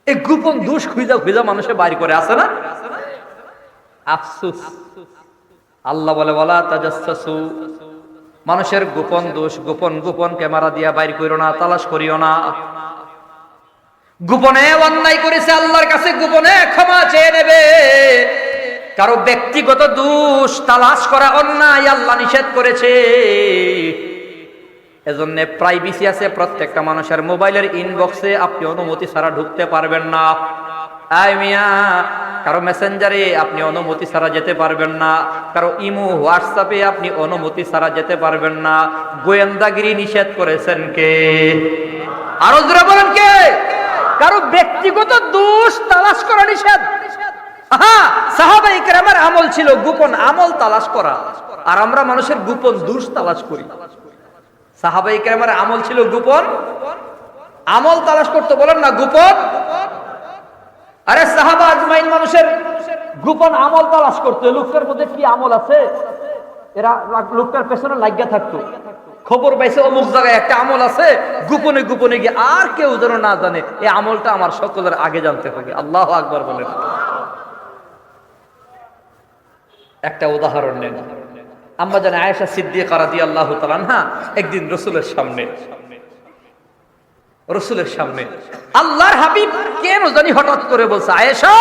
Speaker 1: এই গোপন দোষ খুঁজা খুঁজা মানুষে বাইর করে, আছে না? আফসোস। আল্লাহ বলে, ওয়ালা তাজাসসু, মানুষের গোপন দোষ গোপন গোপন ক্যামেরা দিয়া বাইর করিও না, তালাশ করিও না। গোপনে অন্যায় করেছে, আল্লাহর কাছে গোপনে ক্ষমা চেয়ে নেবে। কারো ব্যক্তিগত দোষ তালাশ করা অন্যায়, আল্লাহ নিষেধ করেছে। এজন্য প্রাইভেসি আছে প্রত্যেকটা মানুষের। মোবাইলের ইনবক্সে আপনি অনুমতি ছাড়া ঢুকতে পারবেন না। আয় মিয়া, কারো মেসেঞ্জারে আপনি অনুমতি ছাড়া যেতে পারবেন না, কারো ইমো হোয়াটসঅ্যাপে আপনি অনুমতি ছাড়া যেতে পারবেন না। গোয়েন্দাগিরি নিষেধ করেছেন কে? আরো জোরে বলেন কে? কারো ব্যক্তিগত দোষ তালাশ করা নিষেধ। সাহাবায়ে কেরামের আমল ছিল গোপন আমল তালাশ করা, আর আমরা মানুষের গোপন দোষ তালাশ করি। সাহাবায়ে কেরামের আমল ছিল গোপন, আমল তালাশ করতে বলেন না গোপন। আরে সাহাবা আজমাইন মানুষের গোপন আমল তালাশ করতে, লোকটার মধ্যে কি আমল আছে এরা লোকটার পেছনে লাগিয়া থাকতো। খবর পাইছে অমুক জায়গায় একটা আমল আছে, গোপনে গোপনে গিয়ে আর কেউ যেন না জানে, এই আমলটা আমার সকলের আগে জানতে হবে। আল্লাহু আকবার বলেন। একটা উদাহরণ নেন, আম্মা জান আয়েশা সিদ্দিকা রাদিয়াল্লাহু তাআলা আনহা একদিন রাসূলের সামনে আল্লাহর হাবিব কেন জানি হঠাৎ করে বলছে, আয়েশা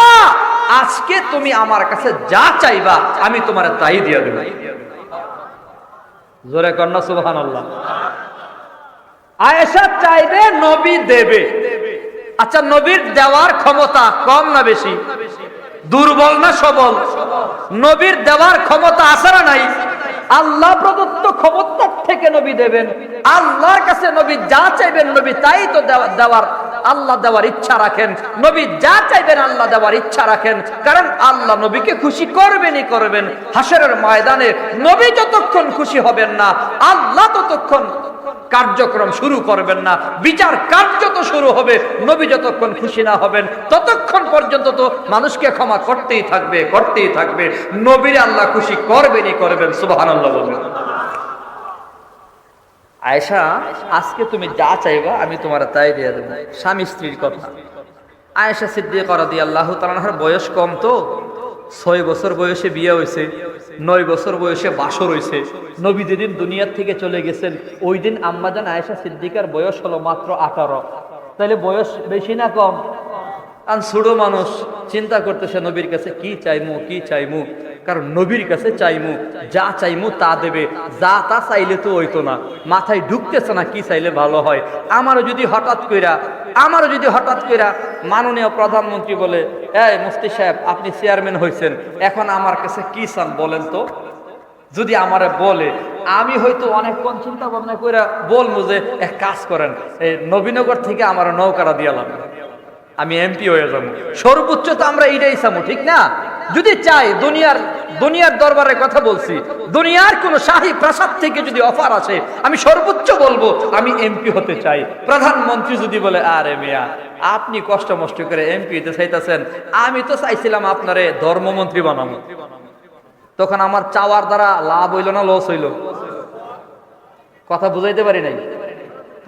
Speaker 1: আজকে তুমি আমার কাছে যা চাইবা আমি তোমার তাই দিয়ে দেব। জোরে কন্যা সুবহানাল্লাহ। আয়েশা চাইবে, নবী দেবে। আচ্ছা, নবীর দেওয়ার ক্ষমতা কম না বেশি? দুর্বল না সবল? নবীর দেওয়ার ক্ষমতা আছে না নাই? আল্লাহ প্রদত্ত ক্ষমতার থেকে নবী দেবেন। আল্লাহর কাছে নবী যা চাইবেন নবী তাই তো দেওয়ার, আল্লাহ দেওয়ার ইচ্ছা রাখেন। নবী যা চাইবেন আল্লাহ দেওয়ার ইচ্ছা রাখেন, কারণ আল্লাহ নবীকে খুশি করবেনই করবেন। হাশরের ময়দানে নবী যতক্ষণ খুশি হবেন না, আল্লাহ ততক্ষণ কার্যক্রম শুরু করবেন না। বিচার কার্য তো শুরু হবে, নবী যতক্ষণ খুশি না হবেন ততক্ষণ পর্যন্ত তো মানুষকে ক্ষমা করতেই থাকবে। নবীর আল্লাহ খুশি করবেনই করবেন। সুবহানাল্লাহ বলবেন। আয়েশা আজকে তুমি যা চাইবা আমি তোমার তাই দিয়ে দেব। স্বামী স্ত্রীর কথা। আয়েশা সিদ্দিকা রাদিয়াল্লাহু তাআলা আনহার বয়স কম তো, 6 বছর বয়সে বিয়ে হয়েছে, 9 বছর বয়সে বাসর হয়েছে। নবী যেদিন দুনিয়ার থেকে চলে গেছেন ওই দিন আম্মাজান আয়েশা সিদ্দিকার বয়স হলো মাত্র 18। তাহলে বয়স বেশি না কম? আর ছোট মানুষ চিন্তা করতেছে নবীর কাছে কি চাইমু, কারণ নবীর কাছে চাইমু, যা চাইমু তা দেবে, যা তা চাইলে তো হইতো না। মাথায় ঢুকতেছে না কি চাইলে ভালো হয়। আমারও যদি হঠাৎ কইরা মাননীয় প্রধানমন্ত্রী বলে, এই মুফতি সাহেব আপনি চেয়ারম্যান হয়েছেন, এখন আমার কাছে কি চান বলেন তো, যদি আমারে বলে, আমি হয়তো অনেকক্ষণ চিন্তা ভাবনা করে বলবো যে এক কাজ করেন, এই নবীনগর থেকে আমার নৌকাটা দিয়ালাম, আমি এমপি হয়ে যাবো। সর্বোচ্চ তো আমরা এটাই চাবো, ঠিক না? যদি চাই দুনিয়ার দরবারে কথা বলছি, দুনিয়ার কোন শাহী প্রাসাদ থেকে যদি অফার আসে, আমি সর্বোচ্চ বলবো আমি এমপি হতে চাই। প্রধানমন্ত্রী যদি বলে, আরে মিয়া আপনি কষ্ট মষ্ট করে এমপি হতে চাইতেছেন, আমি তো চাইছিলাম আপনারে ধর্মমন্ত্রী বানাবো, তখন আমার চাওয়ার দ্বারা লাভ হইল না লস হইল? কথা বুঝাইতে পারি নাই।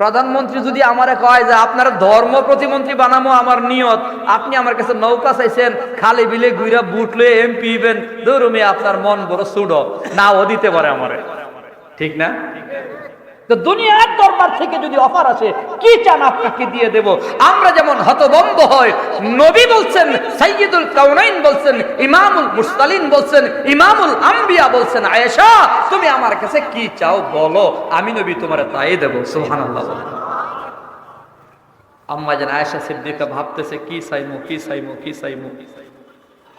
Speaker 1: প্রধানমন্ত্রী যদি আমারে কয় যে আপনার ধর্ম প্রতিমন্ত্রী বানাবো আমার নিয়ত, আপনি আমার কাছে নৌকা চাইছেন, খালি বিলে গুইরা বুটলে এমপি হবেন, ধরুমি আপনার মন বড় সুডো, নাও দিতে পারে আমারে, ঠিক না? তো দুনিয়ার দরবার থেকে যদি অফার আসে, কি চান আপনাকে দিয়ে দেব। আমরা যেমন হতভম্ব হয়, নবী বলছেন, সাইয়্যিদুল কাউনাইন বলছেন, ইমামুল মুরসালিন বলছেন, ইমামুল আম্বিয়া বলছেন, আয়েশা তুমি আমার কাছে কি চাও বলো, আমি নবী তোমার তাই দেব। সুবহানাল্লাহ। আম্মা জান আয়েশা সিদ্দিকা ভাবতেছে কি চাইমু।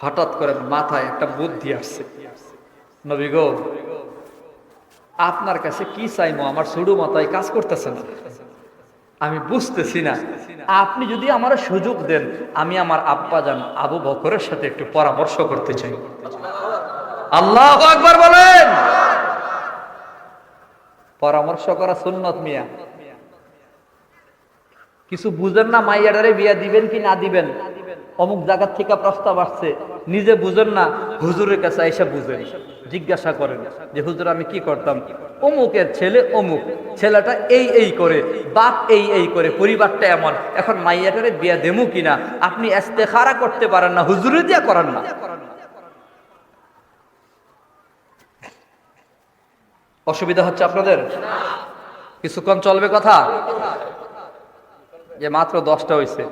Speaker 1: হঠাৎ করে মাথায় একটা বুদ্ধি আসছে, নবী গো আপনার কাছে কি চাইমো আমার ছোট মাথায় কাজ করতেছে না, আমি বুঝতেছি না। আপনি যদি আমার সুযোগ দেন, আমি আমার আব্বা জান আবু বকরের সাথে একটু পরামর্শ করতে চাই। আল্লাহু আকবার বলেন। পরামর্শ করা সুন্নত মিয়া। কিছু বুঝেন না, মাইয়াডারে বিয়া দিবেন কি না দিবেন, অমুক জায়গার থেকে প্রস্তাব আসছে, নিজে বুঝেন না, হুজুরের কাছে এসে বুঝেন, জিজ্ঞাসা করেন যে হুজুর আমি কি করতাম, অমুকের ছেলে অমুক, ছেলেটা এই করে, বাপ এই করে, পরিবারটা এমন, এখন মাইয়াটারে বিয়া দেমু কিনা, আপনি ইস্তেখারা করতে পারেন না, হুজুরে দিয়া করেন না। অসুবিধা হচ্ছে আপনাদের? কিছুক্ষণ চলবে কথা, যে মাত্র 10টা হয়েছে,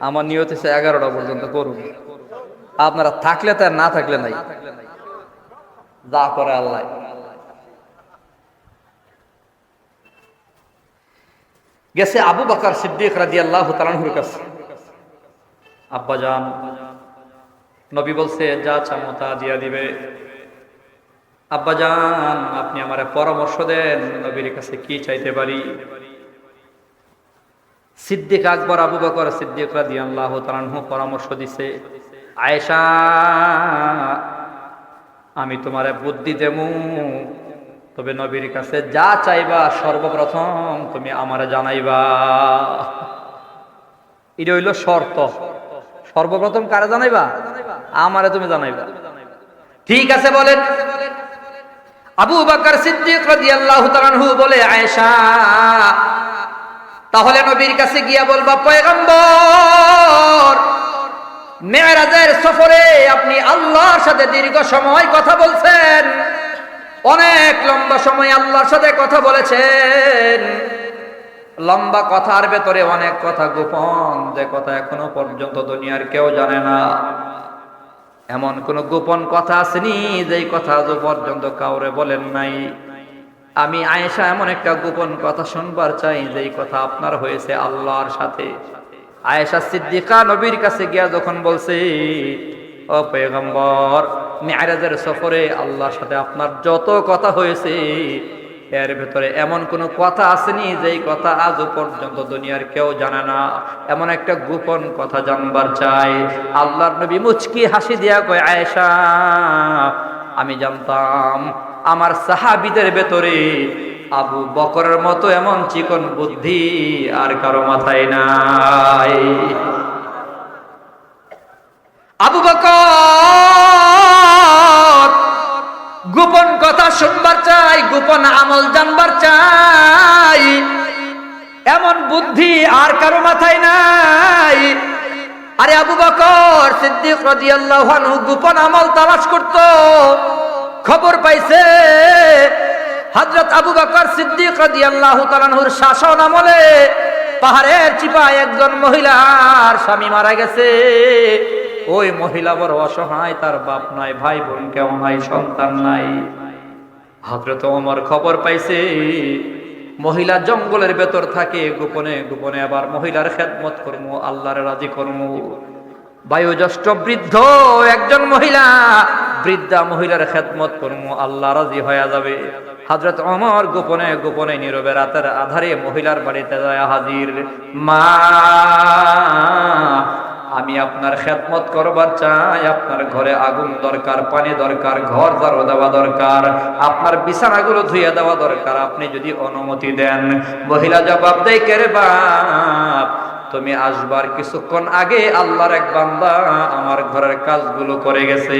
Speaker 1: আমার নিয়ত হচ্ছে 11টা পর্যন্ত করুন। আপনারা থাকলে তার, না থাকলে নাই, যা করে আল্লাহ। গেছে আবু বকর সিদ্দিক রাদিয়াল্লাহু তাআলা আনহুর কাছে, আব্বা জান নবী বলছে যা চাও তা দিয়া দিবে, আব্বা জান আপনি আমারে পরামর্শ দেন, নবীর কাছে কি চাইতে পারি। সিদ্দিক আকবর আবু বকর সিদ্দিক রাদিয়াল্লাহু তাআলা আনহু পরামর্শ দিছে, আয়েশা আমি তোমারে বুদ্ধি দেবো, তবে নবীর কাছে যা চাইবা সর্বপ্রথম তুমি আমারে জানাইবা। এটা হইল শর্ত। সর্বপ্রথম কারে জানাইবা? আমারে তুমি জানাইবা। ঠিক আছে বলেন। আবু বকর সিদ্দিক রাদিয়াল্লাহু তাআলা আনহু বলে, আয়েশা তাহলে নবীর কাছে গিয়া বলবা, পয়গম্বর মেরাজের সফরে আপনি আল্লাহর সাথে দীর্ঘ সময় কথা বলছেন, অনেক লম্বা সময় আল্লাহর সাথে কথা বলেছেন। লম্বা কথার ভেতরে অনেক কথা গোপন, যে কথা এখনো পর্যন্ত দুনিয়ার কেউ জানে না। এমন কোন গোপন কথা আসেনি যেই কথা আজ পর্যন্ত কাউরে বলেন নাই। আমি আয়েশা এমন একটা গোপন কথা শুনবার চাই যেই কথা আপনার হয়েছে আল্লাহর সাথে। আয়েশা সিদ্দিকা নবীর কাছে গিয়া যখন বলছে, ও পয়গম্বর মিরাজের সফরে আল্লাহর সাথে আপনার যত কথা হয়েছে এর ভেতরে এমন কোন কথা আসেনি যেই কথা আজ পর্যন্ত দুনিয়ার কেউ জানে না। এমন একটা গোপন কথা জানবার চাই। আল্লাহর নবী মুচকি হাসি দিয়া কয়, আয়েশা আমি জানতাম আমার সাহাবীদের ভেতরে আবু বকরের মতো এমন চিকন বুদ্ধি আর কারো মাথায় নাই। আবু বকর গোপন কথা শুনবার চাই, গোপন আমল জানবার চাই, এমন বুদ্ধি আর কারো মাথায় নাই। আরে আবু বকর সিদ্দিক রাদিয়াল্লাহু আনহু গোপন আমল তালাশ করত, খবর পাইছে হযরত আবু বকর সিদ্দিক রাদিয়াল্লাহু তাআলা আনহুর শাসন আমলে পাহাড়ের চিপায় একজন মহিলার স্বামী মারা গেছে। ওই মহিলা বড় অসহায়, তার বাপ নাই, ভাই বোন কেউ নাই, সন্তান নাই। হযরত ওমর খবর পাইছে মহিলা জঙ্গলের ভেতর থাকে, গোপনে গোপনে আবার মহিলার খেদমত করমু, আল্লাহর রাজি করমু। বয়োজ্যেষ্ঠ বৃদ্ধ একজন মহিলা, বৃদ্ধা মহিলার খেদমত করমু, আল্লাহ রাজি হয়ে যাবে। হযরত ওমর গোপনে গোপনে নীরবে রাতের আধারে মহিলার বাড়িতে যায় হাজির। মা আমি আপনার খেদমত করবার চাই, আপনার ঘরে আগুন দরকার, পানি দরকার, ঘর ঝাড়ু দেওয়া দরকার, আপনার বিছানাগুলো ধুয়ে দেওয়া দরকার, আপনি যদি অনুমতি দেন। মহিলা জবাব দেয়, কে রে বাপ, তুমি আসবার কিছুক্ষণ আগে আল্লাহর এক বান্দা আমার ঘরের কাজগুলো করে গেছে।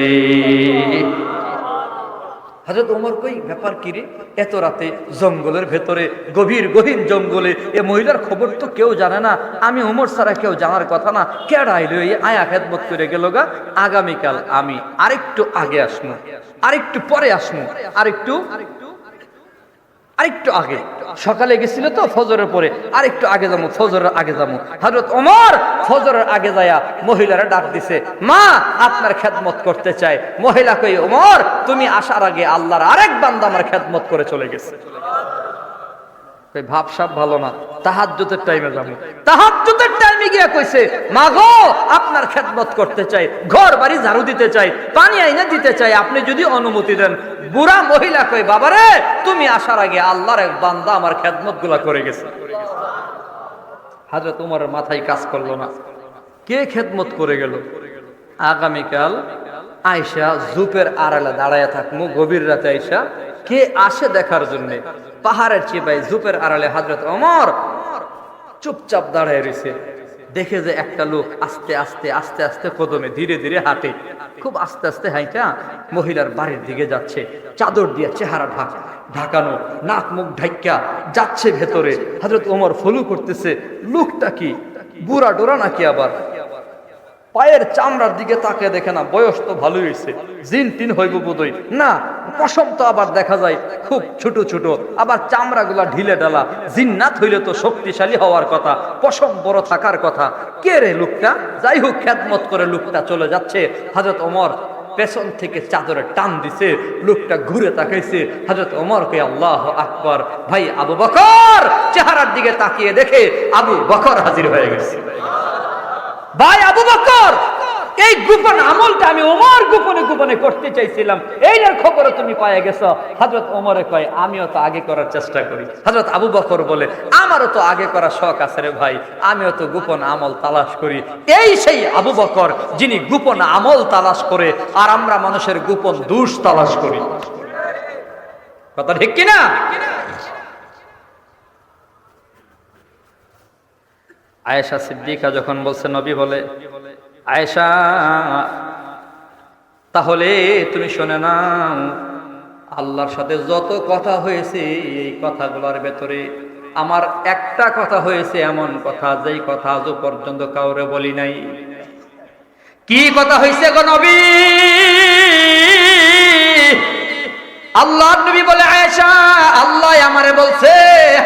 Speaker 1: হযরত ওমর কই, ব্যাপার কি রে, এত রাতে জঙ্গলের ভেতরে, গভীর গহীন জঙ্গলে এ মহিলার খবর তো কেউ জানে না, আমি ওমর ছাড়া কেউ জানার কথা না, কেডা আইলো এই আয়া খেদমত করে গেল গা। আগামীকাল আমি আরেকটু আগে আসমু, আরেকটু পরে আসমু, আরেকটু আগে, সকালে গেছিল তো ফজরের পরে, আরেকটু আগে যাবো, ফজরের আগে যাবো। হযরত ওমর ফজরের আগে যায়া মহিলারা ডাক দিছে, মা আপনার খেদমত করতে চাই। মহিলা কই, ওমর তুমি আসার আগে আল্লাহর আরেক বান্দা আমার খেদমত করে চলে গেছে। ভাবসাব ভালো না, তাহাজ্জুদের টাইমে যাবো। তাহাজ্জুদের টাইমে গিয়া কইছে, মা গো আপনার খেদমত করতে চাই, ঘর বাড়ি ঝাড়ু দিতে চাই, পানি আইনা দিতে চাই, আপনি যদি অনুমতি দেন। বুড়া মহিলা কই, বাবারে তুমি আসার আগে আল্লাহর এক বান্দা আমার খেদমত গুলা করে গেছে। হযরত ওমরের মাথায় কাজ করলো না, কে খেদমত করে গেল। আগামীকাল আয়েশা জুপের আড়ালে দাঁড়ায় থাকমু, গভীর রাতে আয়েশা কে আসে দেখার জন্য। পাহাড়ের চিপায় জুপের আড়ালে হযরত ওমর চুপচাপ দাঁড়ায় রয়েছে। দেখে যে একটা লোক আস্তে আস্তে আস্তে আস্তে কদমে ধীরে ধীরে হাঁটে, খুব আস্তে আস্তে হাঁটা মহিলার বাড়ির দিকে যাচ্ছে, চাদর দিয়ে চেহারা ঢাকানো, নাক মুখ ঢাইকা যাচ্ছে ভেতরে। হযরত ওমর ফলো করতেছে, লোকটা কি বুড়া ডোরা নাকি, আবার পায়ের চামড়ার দিকে তাকে দেখে না, বয়স তো ভালোই হয়েছে, জিন টিন হইব বোধহয় না, পশম তো আবার দেখা যায় খুব ছোট ছোট, আবার চামড়া গুলা ঢিলে ডালা, জিন্নাত হইলে তো শক্তিশালী হওয়ার কথা, পশম বড় থাকার কথা। কে রে লোকটা? যাই হোক খেদমত করে লোকটা চলে যাচ্ছে। হযরত ওমর পেছন থেকে চাদরে টান দিছে, লোকটা ঘুরে তাকাইছে। হযরত ওমর কে আল্লাহু আকবার, ভাই আবু বকর চেহারার দিকে তাকিয়ে দেখে আবু বকর হাজির হয়ে গেছে। ভাই আবু বকর, এই গোপন আমলটা আমি ওমর গোপনে গোপনে করতে চাইছিলাম, এইটার খবর তুমি পায়ে গেছো। হযরত ওমরে কয়, আমিও তো আগে করার চেষ্টা করি। হযরত আবু বকর বলে, আমারও তো আগে করার শখ আছে রে ভাই, আমিও তো গোপন আমল তালাশ করি। এই সেই আবু বকর যিনি গোপন আমল তালাশ করে, আর আমরা মানুষের গোপন দোষ তালাশ করি। কথা ঠিক কিনা? আয়েশা সিদ্দিকা যখন বলছে, নবী বলে, আয়েশা তাহলে তুমি শুনে নাও, আল্লাহর সাথে যত কথা হয়েছে এই কথাগুলোর ভেতরে আমার একটা কথা হয়েছে এমন কথা, যেই কথা আজ পর্যন্ত কাউরে বলি নাই। কি কথা হয়েছে গো নবী? আল্লাহর নবী বলে, আয়েশা আল্লাহ আমারে বলছে,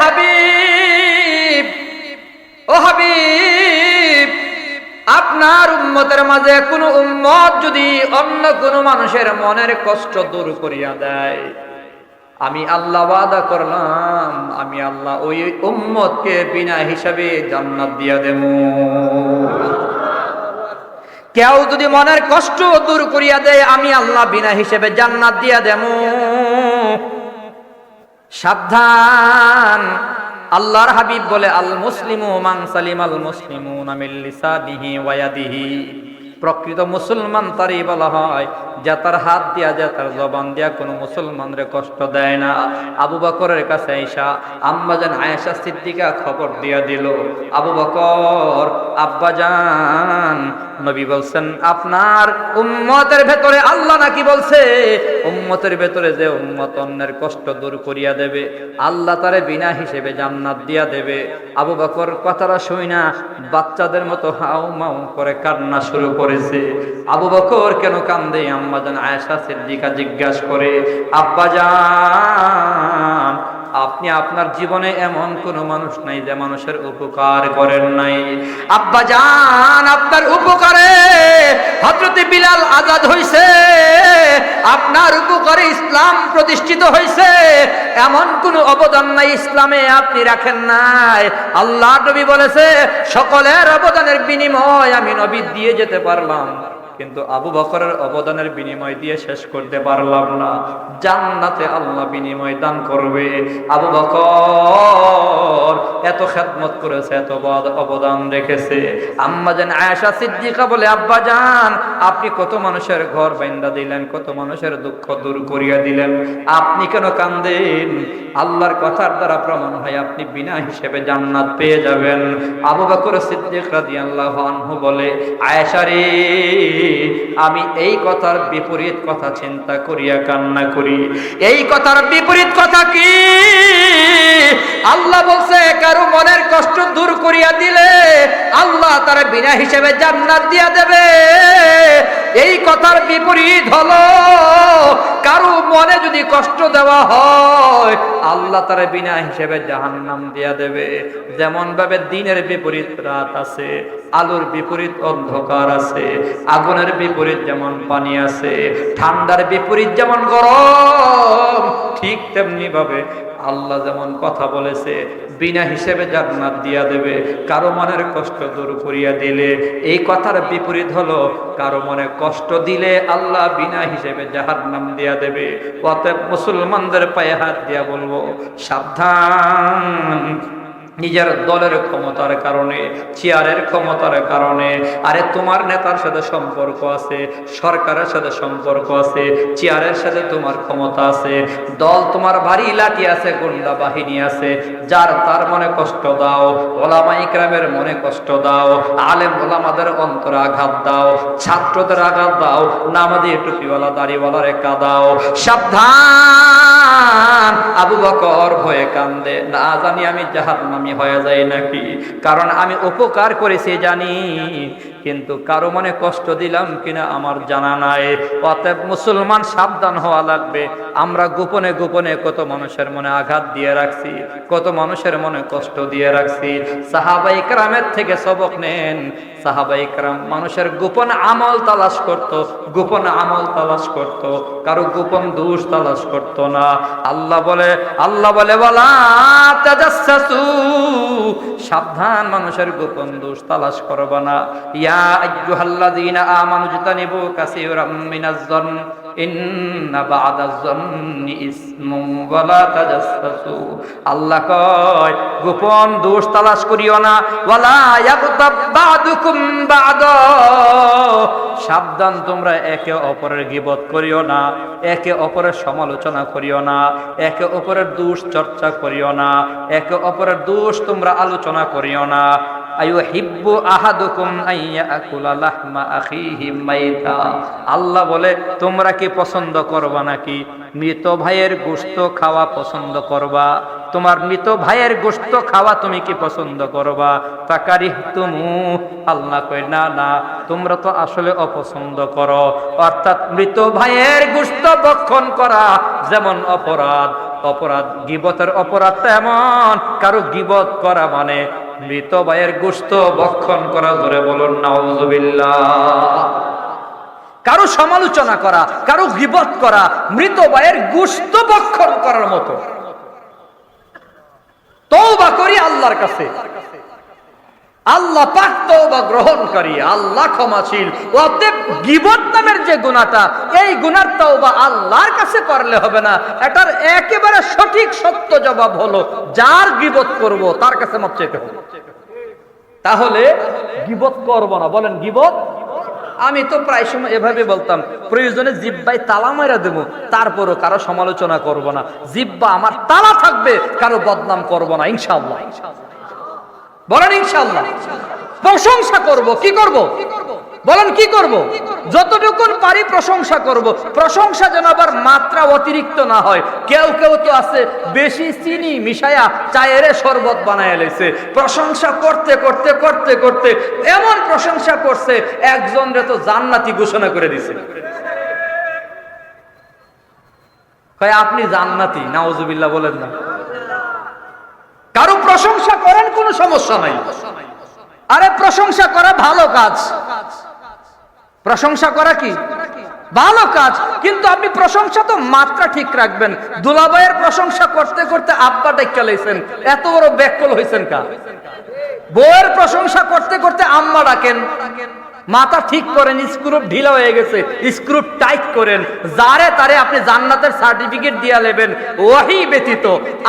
Speaker 1: হাবিব, ও হাবিব, আপনার উম্মতের মাঝে কোন উম্মত যদি অন্য কোন মানুষের মনের কষ্ট দূর করিয়া দেয়, আমি আল্লাহ ওয়াদা করলাম, আমি আল্লাহ ওই উম্মতকে বিনা হিসাবে জান্নাত দিয়া দেব। কেউ যদি মনের কষ্ট দূর করিয়া দেয়, আমি আল্লাহ বিনা হিসেবে জান্নাত দিয়া দেব। সাবধান, আল্লাহর হাবিব বলে, আল মুসলিমু মান সালিম আল মুসলিমুনা মিন লিসানিহি ওয়া ইয়াদিহি। প্রকৃত মুসলমান তারই বলা হয় যে তার হাত দিয়া, যে তার জবান দিয়া কোনো মুসলমানরে কষ্ট দেয় না। আবু বকরের কাছে আয়েশা, আম্মাজান আয়েশা সিদ্দিকা খবর দিয়া দিল, আবু বকর আব্বাজান, নবী বলছেন আপনার উম্মতের ভেতরে আল্লাহ নাকি বলছে, উম্মতের ভেতরে যে উম্মত অন্যের কষ্ট দূর করিয়া দেবে, আল্লাহ তারে বিনা হিসেবে জান্নাত দিয়া দেবে। আবু বকর কথাটা শুই না বাচ্চাদের মতো হাউ মাউ করে কান্না শুরু করেছে। আবু বকর কেন কান্দে? আম্মাজান আয়েশা সিদ্দিকা জিজ্ঞাসা করে, আব্বাজান আপনি আপনার জীবনে এমন কোন মানুষ নাই যে মানুষের উপকার করেন নাই। আব্বাজান আপনার উপকারে হযরত বিলাল আজাদ হইছে, আপনার উপকারে ইসলাম প্রতিষ্ঠিত হইছে, এমন কোন অবদান নাই ইসলামে আপনি রাখেন নাই। আল্লাহর নবী বলেছে, সকলের অবদানের বিনিময় আমি নবী দিয়ে যেতে পারলাম, কিন্তু আবু বকরের অবদানের বিনিময় দিয়ে শেষ করতে পারলাম না। জান্নাতে আল্লাহ বিনিময় দান করবে। আবু বকর এত খেদমত করেছে, এত অবদান রেখেছে। আম্মা জান আয়েশা সিদ্দিকা বলে, আব্বা জান আপনি কত মানুষের ঘর বাইন্দা দিলেন, কত মানুষের দুঃখ দূর করিয়া দিলেন, আপনি কেন কান্দেন? আল্লাহর কথার দ্বারা প্রমাণ হয় আপনি বিনা হিসেবে জান্নাত পেয়ে যাবেন। আবু বকর সিদ্দিক রাদিয়াল্লাহু আনহু বলে, আয়েশা রে, আমি এই কথার বিপরীত কথা চিন্তা করিয়া কান্না করি। এই কথার বিপরীত কথা কি? আল্লাহ বলছে কারো মনের কষ্ট দূর করিয়া দিলে আল্লাহ তার বিনা হিসেবে জান্নাত দিয়া দেবে। এই কথার বিপরীত হলো কারো মনে যদি কষ্ট দেওয়া হয় আল্লাহ তার বিনা হিসেবে জাহান্নাম দিয়া দেবে। যেমন ভাবে দিনের বিপরীত রাত আছে, আলোর বিপরীত অন্ধকার আছে, আগুনের বিপরীত যেমন পানি আছে, ঠান্ডার বিপরীত যেমন গরম, ঠিক তেমনি ভাবে আল্লাহ যেমন কথা বলেছে বিনা হিসেবে জান্নাত দিয়া দেবে, কারো মনের কষ্ট দূর করিয়া দিলে। এই কথার বিপরীত হলো কারো মনে কষ্ট দিলে আল্লাহ বিনা হিসেবে জাহান্নাম দিয়া দেবে। অতএব মুসলমানদের পায়ে হাত দিয়া বলবো, সাবধান, নিজের দলের ক্ষমতার কারণে, চেয়ারের ক্ষমতার কারণে, আরে তোমার নেতার সাথে সম্পর্ক আছে, সরকারের সাথে সম্পর্ক আছে, চেয়ারের সাথে তোমার ক্ষমতা আছে, দল তোমার ভারী লাঠি আছে, গুন্ডা বাহিনী আছে, যার তার মনে কষ্ট দাও, ওলামা ইকরামের মনে কষ্ট দাও, আলেম ওলামাদের অন্তরে আঘাত দাও, ছাত্রদের আঘাত দাও, নামাজি টুপিওয়ালা দাড়িওয়ালারে কাঁদাও। সাবধান, আবু বকর ভয়ে কান্দে, না জানি আমি জাহান্নামী হয়ে যায় নাকি, কারণ আমি উপকার করেছি জানি, কিন্তু কারো মনে কষ্ট দিলাম কিনা আমার জানা নাই। অতএব মুসলমান সাবধান হওয়া লাগবে। আমরা গোপনে গোপনে কত মানুষের মনে আঘাত দিয়ে রাখছি, কত মানুষের মনে কষ্ট দিয়ে রাখছি। সাহাবায়ে কেরামের থেকে সবক নেন। সাহাবায়ে কেরাম মানুষের গোপন আমল তালাশ করত, গোপন আমল তালাশ করত, কারো গোপন দোষ তালাশ করত না। আল্লাহ বলে ওয়ালা তাজাসসু, সাবধান, মানুষের গোপন দোষ তালাশ করবা না। ইয়া আইয়ুহাল্লাযীনা আমানু ইজতানিবু কাসীরাম মিনাজ-যন্ন ইন্না বা'দাজ যান্নি ইসমুন ওয়া লা তাজাসসু। আল্লাহ কয় গোপন দোষ তালাশ করিও না, ওয়ালা ইয়াগতাব বা'দুকুম বা'দা, সাবধান তোমরা একে অপরের গীবত করিও না, একে অপরের সমালোচনা করিও না, একে অপরের দোষ চর্চা করিও না, একে অপরের দোষ তোমরা আলোচনা করিও না। আইয়ুহিব্বু আহাদুকুম আইয়াকুলা লাহমা আখিহি মাইতা, আল্লাহ বলে তোমরা কি পছন্দ করবা নাকি মৃত ভাইয়ের গোশত খাওয়া পছন্দ করবা? তোমার মৃত ভাইয়ের গোশত খাওয়া তুমি কি পছন্দ করবা? ফাকারিহতুমু, আল্লাহ কয় না না, তোমরা তো আসলে অপছন্দ করো। অর্থাৎ মৃত ভাইয়ের গোশত ভক্ষণ করা যেমন অপরাধ, অপরাধ গীবতের অপরাধটা এমন, কারো গীবত করা মানে মৃত ভাইয়ের গোশত ভক্ষণ করা। ধরে বলুন নাউযুবিল্লাহ। কারো সমালোচনা করা, কারো গীবত করা মৃত ভাইয়ের গোশত ভক্ষণ করার মতো। তওবা করি আল্লাহর কাছে, আল্লাহ পাক তওবা গ্রহণকারী, আল্লাহ ক্ষমাশীল। অতএব গীবত নামের যে গুনাহটা, এই গুনার তওবা আল্লাহর কাছে করলে হবে না। এটার একেবারে সঠিক সত্য জবাব হলো যার গীবত করব তার কাছে মাপ চাইতে হবে। তাহলে গীবত করব না। বলেন গীবত। আমি তো প্রায় সময় এভাবে বলতাম, প্রয়োজনে জিহ্বায় তালা মাইরা দেবো, তারপরও কারো সমালোচনা করব না। জিহ্বা আমার তালা থাকবে, কারো বদনাম করব না ইনশাআল্লাহ। বলেন ইনশাআল্লাহ। প্রশংসা করব। কি করব? বলেন কি করব? যতটুকুন পারি প্রশংসা করব। প্রশংসা যেন আবার মাত্রা অতিরিক্ত না হয়। কেউ কেউ তো আছে বেশি চিনি মিশায়া চায়ের শরবত বানায় লেছে। প্রশংসা করতে করতে করতে করতে এমন প্রশংসা করছে একজনরে তো জান্নাতি ঘোষণা করে দিছে। কয় আপনি জান্নাতি, নাউজুবিল্লাহ বলেন না। কারো প্রশংসা করেন, কোনো সমস্যা নাই। আরে প্রশংসা করা ভালো কাজ, প্রশংসা করা কি ভালো কাজ, কিন্তু আপনি প্রশংসা তো মাত্রা ঠিক রাখবেন। দুলাভাইয়ের প্রশংসা করতে করতে আব্বা ডাইক্কা লাইছেন, এত বড় ব্যাককল হইছেন কা? বউয়ের প্রশংসা করতে করতে আম্মা ডাকেন। মাথা ঠিক করেন, স্ক্রু ঢিলা হয়ে গেছে, স্ক্রু টাইট করেন। যারে তারে আপনি জান্নাতের সার্টিফিকেট দিয়া নেবেন ওয়াহি ব্যতীত,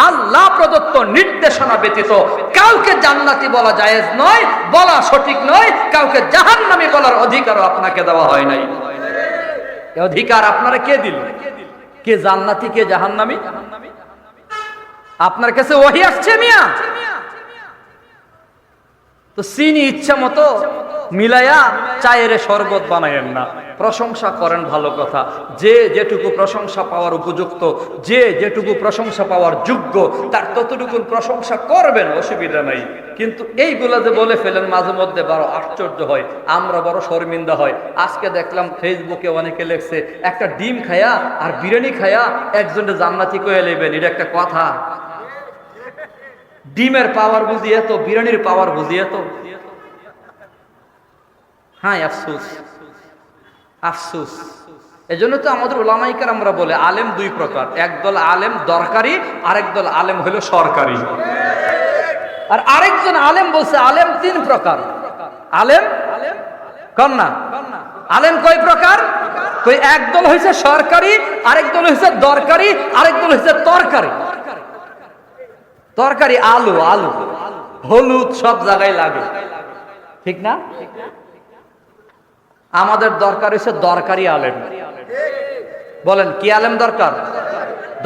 Speaker 1: আল্লাহ প্রদত্ত নির্দেশনা ব্যতীত কাউকে জান্নাতি বলা জায়েজ নয়, বলা সঠিক নয়। কাউকে জাহান্নামী বলার অধিকারও আপনাকে দেওয়া হয় নাই। এই অধিকার আপনারা কে দিল? কে জান্নাতি কে জাহান্নামী? আপনার কাছে ওয়াহি আসছে মিয়া, তো চিনি ইচ্ছা মতো মিলাইয়া চায়ের শরবত বানায়েন না। প্রশংসা করেন ভালো কথা, যে যেটুকু প্রশংসা পাওয়ার উপযুক্ত, যে যেটুকু প্রশংসা পাওয়ার যোগ্য, তার ততটুকু প্রশংসা করবেন, অসুবিধা নাই। কিন্তু এইগুলা যে বলে ফেলেন মাঝে মধ্যে বড় আশ্চর্য হয়, আমরা বড় শর্মিন্দা হয়। আজকে দেখলাম ফেসবুকে অনেকে লেখছে একটা ডিম খায়া আর বিরিয়ানি খায়া একজনে জান্নাতি কয়ে নেবেন। এটা একটা কথা? ডিমের পাওয়ার বুঝি এত, বিরিয়ানির পাওয়ার বুঝি এত? হ্যাঁ, আফসোস আফসোস। এজন্য তো আমাদের উলামায়ে কেরামরা বলে আলেম দুই প্রকার, একদল আলেম দরকারি, আরেক দল আলেম হলো সরকারি। আর আরেকজন আলেম বলছে আলেম তিন প্রকার। আলেম কন না, আলেম কয় প্রকার? কই একদল হইছে সরকারি, আরেক দল হইছে দরকারি, আরেক দল হইছে তরকারি। তরকারি আলু, আলু হলুদ সব জায়গায় লাগে, ঠিক না? আমাদের দরকার হচ্ছে দরকারি আলেম। বলেন কি আলেম দরকার?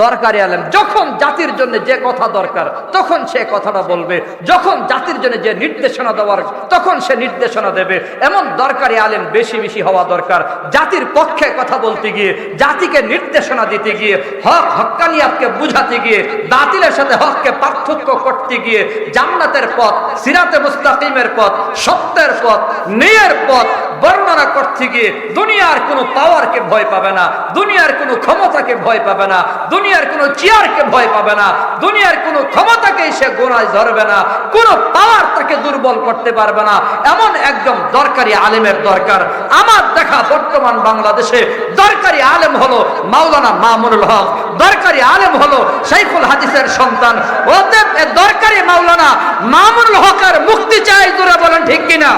Speaker 1: দরকারি আলেম। যখন জাতির জন্য যে কথা দরকার তখন সে কথাটা বলবে, যখন জাতির জন্য যে নির্দেশনা দেওয়ার তখন সে নির্দেশনা দেবে। এমন দরকারি আলেম বেশি বেশি হওয়া দরকার। জাতির পক্ষে কথা বলতে গিয়ে, জাতিকে নির্দেশনা দিতে গিয়ে, হক হক্কানিয়াতকে বুঝাতে গিয়ে, বাতিলের সাথে হককে পার্থক্য করতে গিয়ে, জান্নাতের পথ, সিরাতে মুস্তাকিমের পথ, সত্যের পথ, ন্যায়ের পথ বর্ণনা করতে গিয়ে দুনিয়ার কোনো পাওয়ারকে ভয় পাবে না, দুনিয়ার কোনো ক্ষমতাকে ভয় পাবে না, দুনিয়ার কোনো চেয়ারকে ভয় পাবে না, দুনিয়ার কোনো ক্ষমতাকে সে গোনায় ধরবে না, কোনো পাওয়ার তাকে দুর্বল করতে পারবে না। এমন একজন দরকারি আলেমের দরকার। আমার দেখা বর্তমান বাংলাদেশে দরকারি আলেম হলো মাওলানা মামুনুল হক, দরকারি আলেম হলো শাইখুল হাদিসের সন্তান। অতএব দরকারি মাওলানা মামুনুল হকের মুক্তি চাই, জোরে বলেন ঠিক কিনা?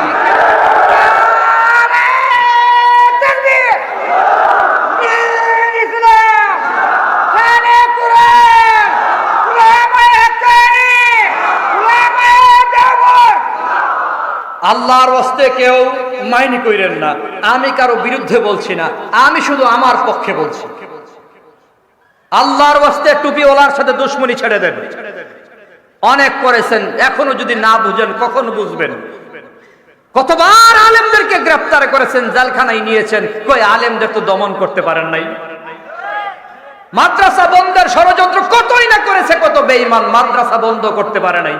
Speaker 1: আল্লাহর ওয়াস্তে কেউ মাইনি কইরেন না, আমি কারো বিরুদ্ধে বলছি না, আমি শুধু আমার পক্ষে বলছি। আল্লাহর ওয়াস্তে টুপিওয়ালার সাথে দুশমনি ছেড়ে দেন। অনেক করেছেন, এখনো যদি না বুঝেন কখন বুঝবেন? কতবার আলেমদেরকে গ্রেফতার করেছেন, জেলখানায় নিয়েছেন, কই আলেমদের তো দমন করতে পারেন নাই। মাদ্রাসা বন্ধের ষড়যন্ত্র কতই না করেছে, কত বেঈমান মাদ্রাসা বন্ধ করতে পারে নাই।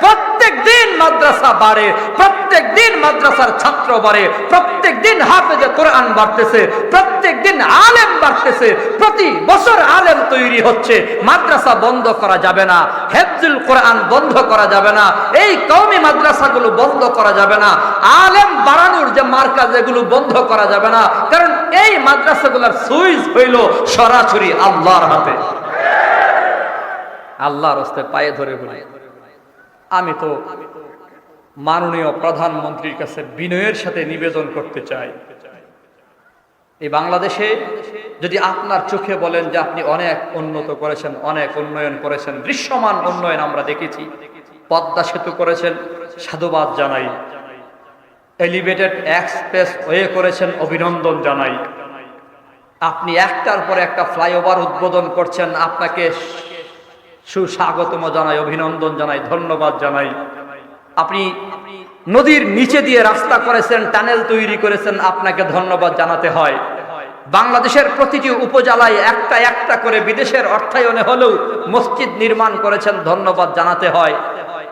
Speaker 1: প্রত্যেক দিন মাদ্রাসা বাড়ে, প্রত্যেক দিন মাদ্রাসার ছাত্র বাড়ে, প্রত্যেক দিন হাফেজে কোরআন বাড়তেছে, প্রত্যেক দিন আলেম বাড়তেছে, প্রতি বছর আলেম তৈরি হচ্ছে। মাদ্রাসা বন্ধ করা যাবে না, হেফজুল কোরআন বন্ধ করা যাবে না, এই কওমি মাদ্রাসাগুলো বন্ধ করা যাবে না, আলেম বাড়ানোর যে মার্কাজ এগুলো বন্ধ করা যাবে না, কারণ এই মাদ্রাসাগুলোর সুইচ হইল সরাসরি আল্লাহর হাতে। আল্লাহর রাস্তায় পায়ে ধরে বলি, আমি তো মাননীয় প্রধানমন্ত্রীর কাছে বিনয়ের সাথে নিবেদন করতে চাই, এই বাংলাদেশে যদি আপনার চোখে বলেন যে আপনি অনেক উন্নত করেছেন, অনেক উন্নয়ন করেছেন, দৃশ্যমান উন্নয়ন আমরা দেখেছি, পদ্মা সেতু করেছেন, সাধুবাদ জানাই, এলিভেটেড এক্সপ্রেস ওয়ে করেছেন, অভিনন্দন জানাই, আপনি একটার পর একটা ফ্লাইওভার উদ্বোধন করছেন, আপনাকে সুস্বাগতম জানাই, অভিনন্দন জানাই, ধন্যবাদ জানাই। আপনি নদীর নিচে দিয়ে রাস্তা করেছেন, টানেল তৈরি করেছেন, আপনাকে ধন্যবাদ জানাতে হয়। বাংলাদেশের প্রতিটি উপজেলায় একটা একটা করে বিদেশের অর্থায়নে হলেও মসজিদ নির্মাণ করেছেন, ধন্যবাদ জানাতে হয়।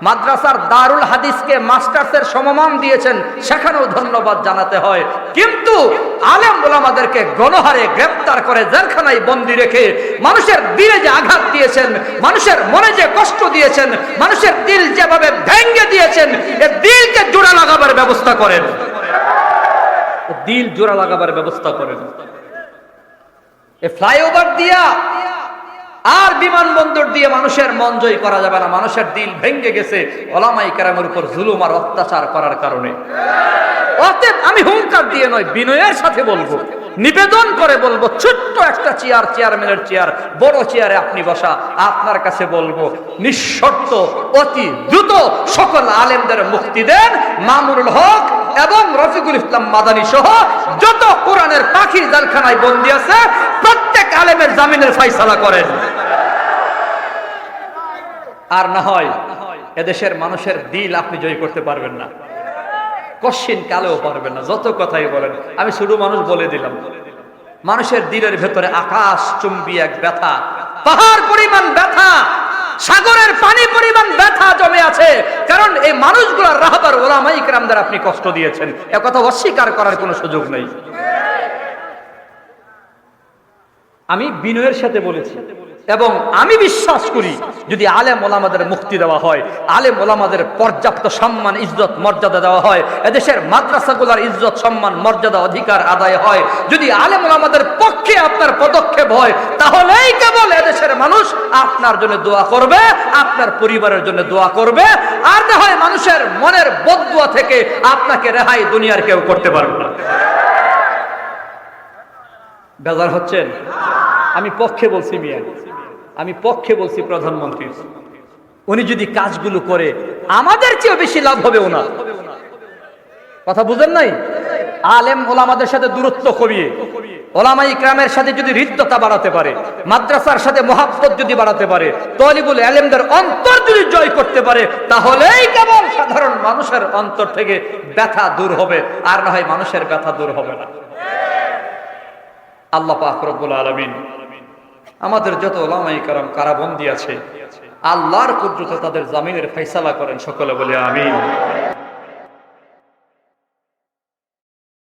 Speaker 1: মাদ্রাসার দারুল হাদিসকে মাস্টার্সের সমমান দিয়েছেন, সেখানেও ধন্যবাদ জানাতে হয়। কিন্তু আলেম ওলামাদেরকে গণহারে গ্রেফতার করে জেলখানায় বন্দী রেখে মানুষের দিলে যে আঘাত দিয়েছেন, মানুষের মনে যে কষ্ট দিয়েছেন, মানুষের দিল যেভাবে ভেঙ্গে দিয়েছেন, এ দিলকে জোড়া লাগাবার ব্যবস্থা করেন, দিল জোড়া লাগাবার ব্যবস্থা করেন। এ ফ্লাইওভার দিয়া আর বিমানবন্দর দিয়ে মানুষের মন জয় করা যাবে না। মানুষের দিল ভেঙ্গে গেছে ওলামায়ে কেরামের উপর জুলুম আর অত্যাচার করার কারণে। অতএব আমি হুঙ্কার দিয়ে নয়, বিনয়ের সাথে বলবো, নিবেদন করে বলবো, ছোট্ট একটা চেয়ার, চেয়ারম্যানের চেয়ার, বড় চেয়ারে আপনি বসা, আপনার কাছে বলবো নিঃশর্ত অতি দ্রুত সকল আলেমদের মুক্তি দেন। মামুনুল হক এবং রফিকুল ইসলাম মাদানী সহ যত কোরআনের পাখি জেলখানায় বন্দী আছে প্রত্যেক আলেমের জামিনের ফয়সালা করেন। আর না হয় এদেশের মানুষের দিল আপনি জয় করতে পারবেন না, কশিন কালেও পারবেন না, যত কথাই বলেন। আমি শুধু মানুষ বলে দিলাম, মানুষের দিলের ভেতরে আকাশ চুম্বী এক ব্যথা, পাহাড় পরিমাণ ব্যথা, সাগরের পানি পরিমাণ ব্যথা জমে আছে। কারণ এই মানুষগুলোর রাহবার ওলামায়ে কেরামদের আপনি কষ্ট দিয়েছেন, এ কথা অস্বীকার করার কোনো সুযোগ নেই। আমি বিনয়ের সাথে বলেছি এবং আমি বিশ্বাস করি যদি আলেম ওলামাদের মুক্তি দেওয়া হয়, আলেম ওলামাদের পর্যাপ্ত সম্মান ইজ্জত মর্যাদা দেওয়া হয়, এদেশের মাদ্রাসাগুলোর ইজ্জত সম্মান মর্যাদা অধিকার আদায় হয়, যদি আলেম ওলামাদের পক্ষে আপনার পদক্ষেপ হয়, তাহলেই কেবল এদেশের মানুষ আপনার জন্য দোয়া করবে, আপনার পরিবারের জন্য দোয়া করবে। আর না হয় মানুষের মনের বদদুয়া থেকে আপনাকে রেহাই দুনিয়ার কেউ করতে পারবে না। বেজার হচ্ছেন? আমি পক্ষে বলছি মিয়া, আমি পক্ষে বলছি প্রধানমন্ত্রী, উনি যদি কাজগুলো করে আমাদের চেয়ে বেশি লাভ হবে ওনার। কথা বুঝেন নাই? আলেম ওলামাদের সাথে দূরত্ব কমিয়ে ওলামায়ে কেরামের সাথে যদি হৃদ্যতা বাড়াতে পারে, মাদ্রাসার সাথে মহাব্বত যদি বাড়াতে পারে, তলিবুল ইলমদের অন্তর যদি জয় করতে পারে, তাহলেই কেবল সাধারণ মানুষের অন্তর থেকে ব্যথা দূর হবে, আর না হয় মানুষের ব্যথা দূর হবে না। আল্লাহ পাক রব্বুল আলামিন আমাদের যত ওলামায়ে কেরাম কারাবন্দী আছে, আল্লাহর কুদরতে তাদের জামিনের ফয়সালা করেন, সকলে বলে আমিন।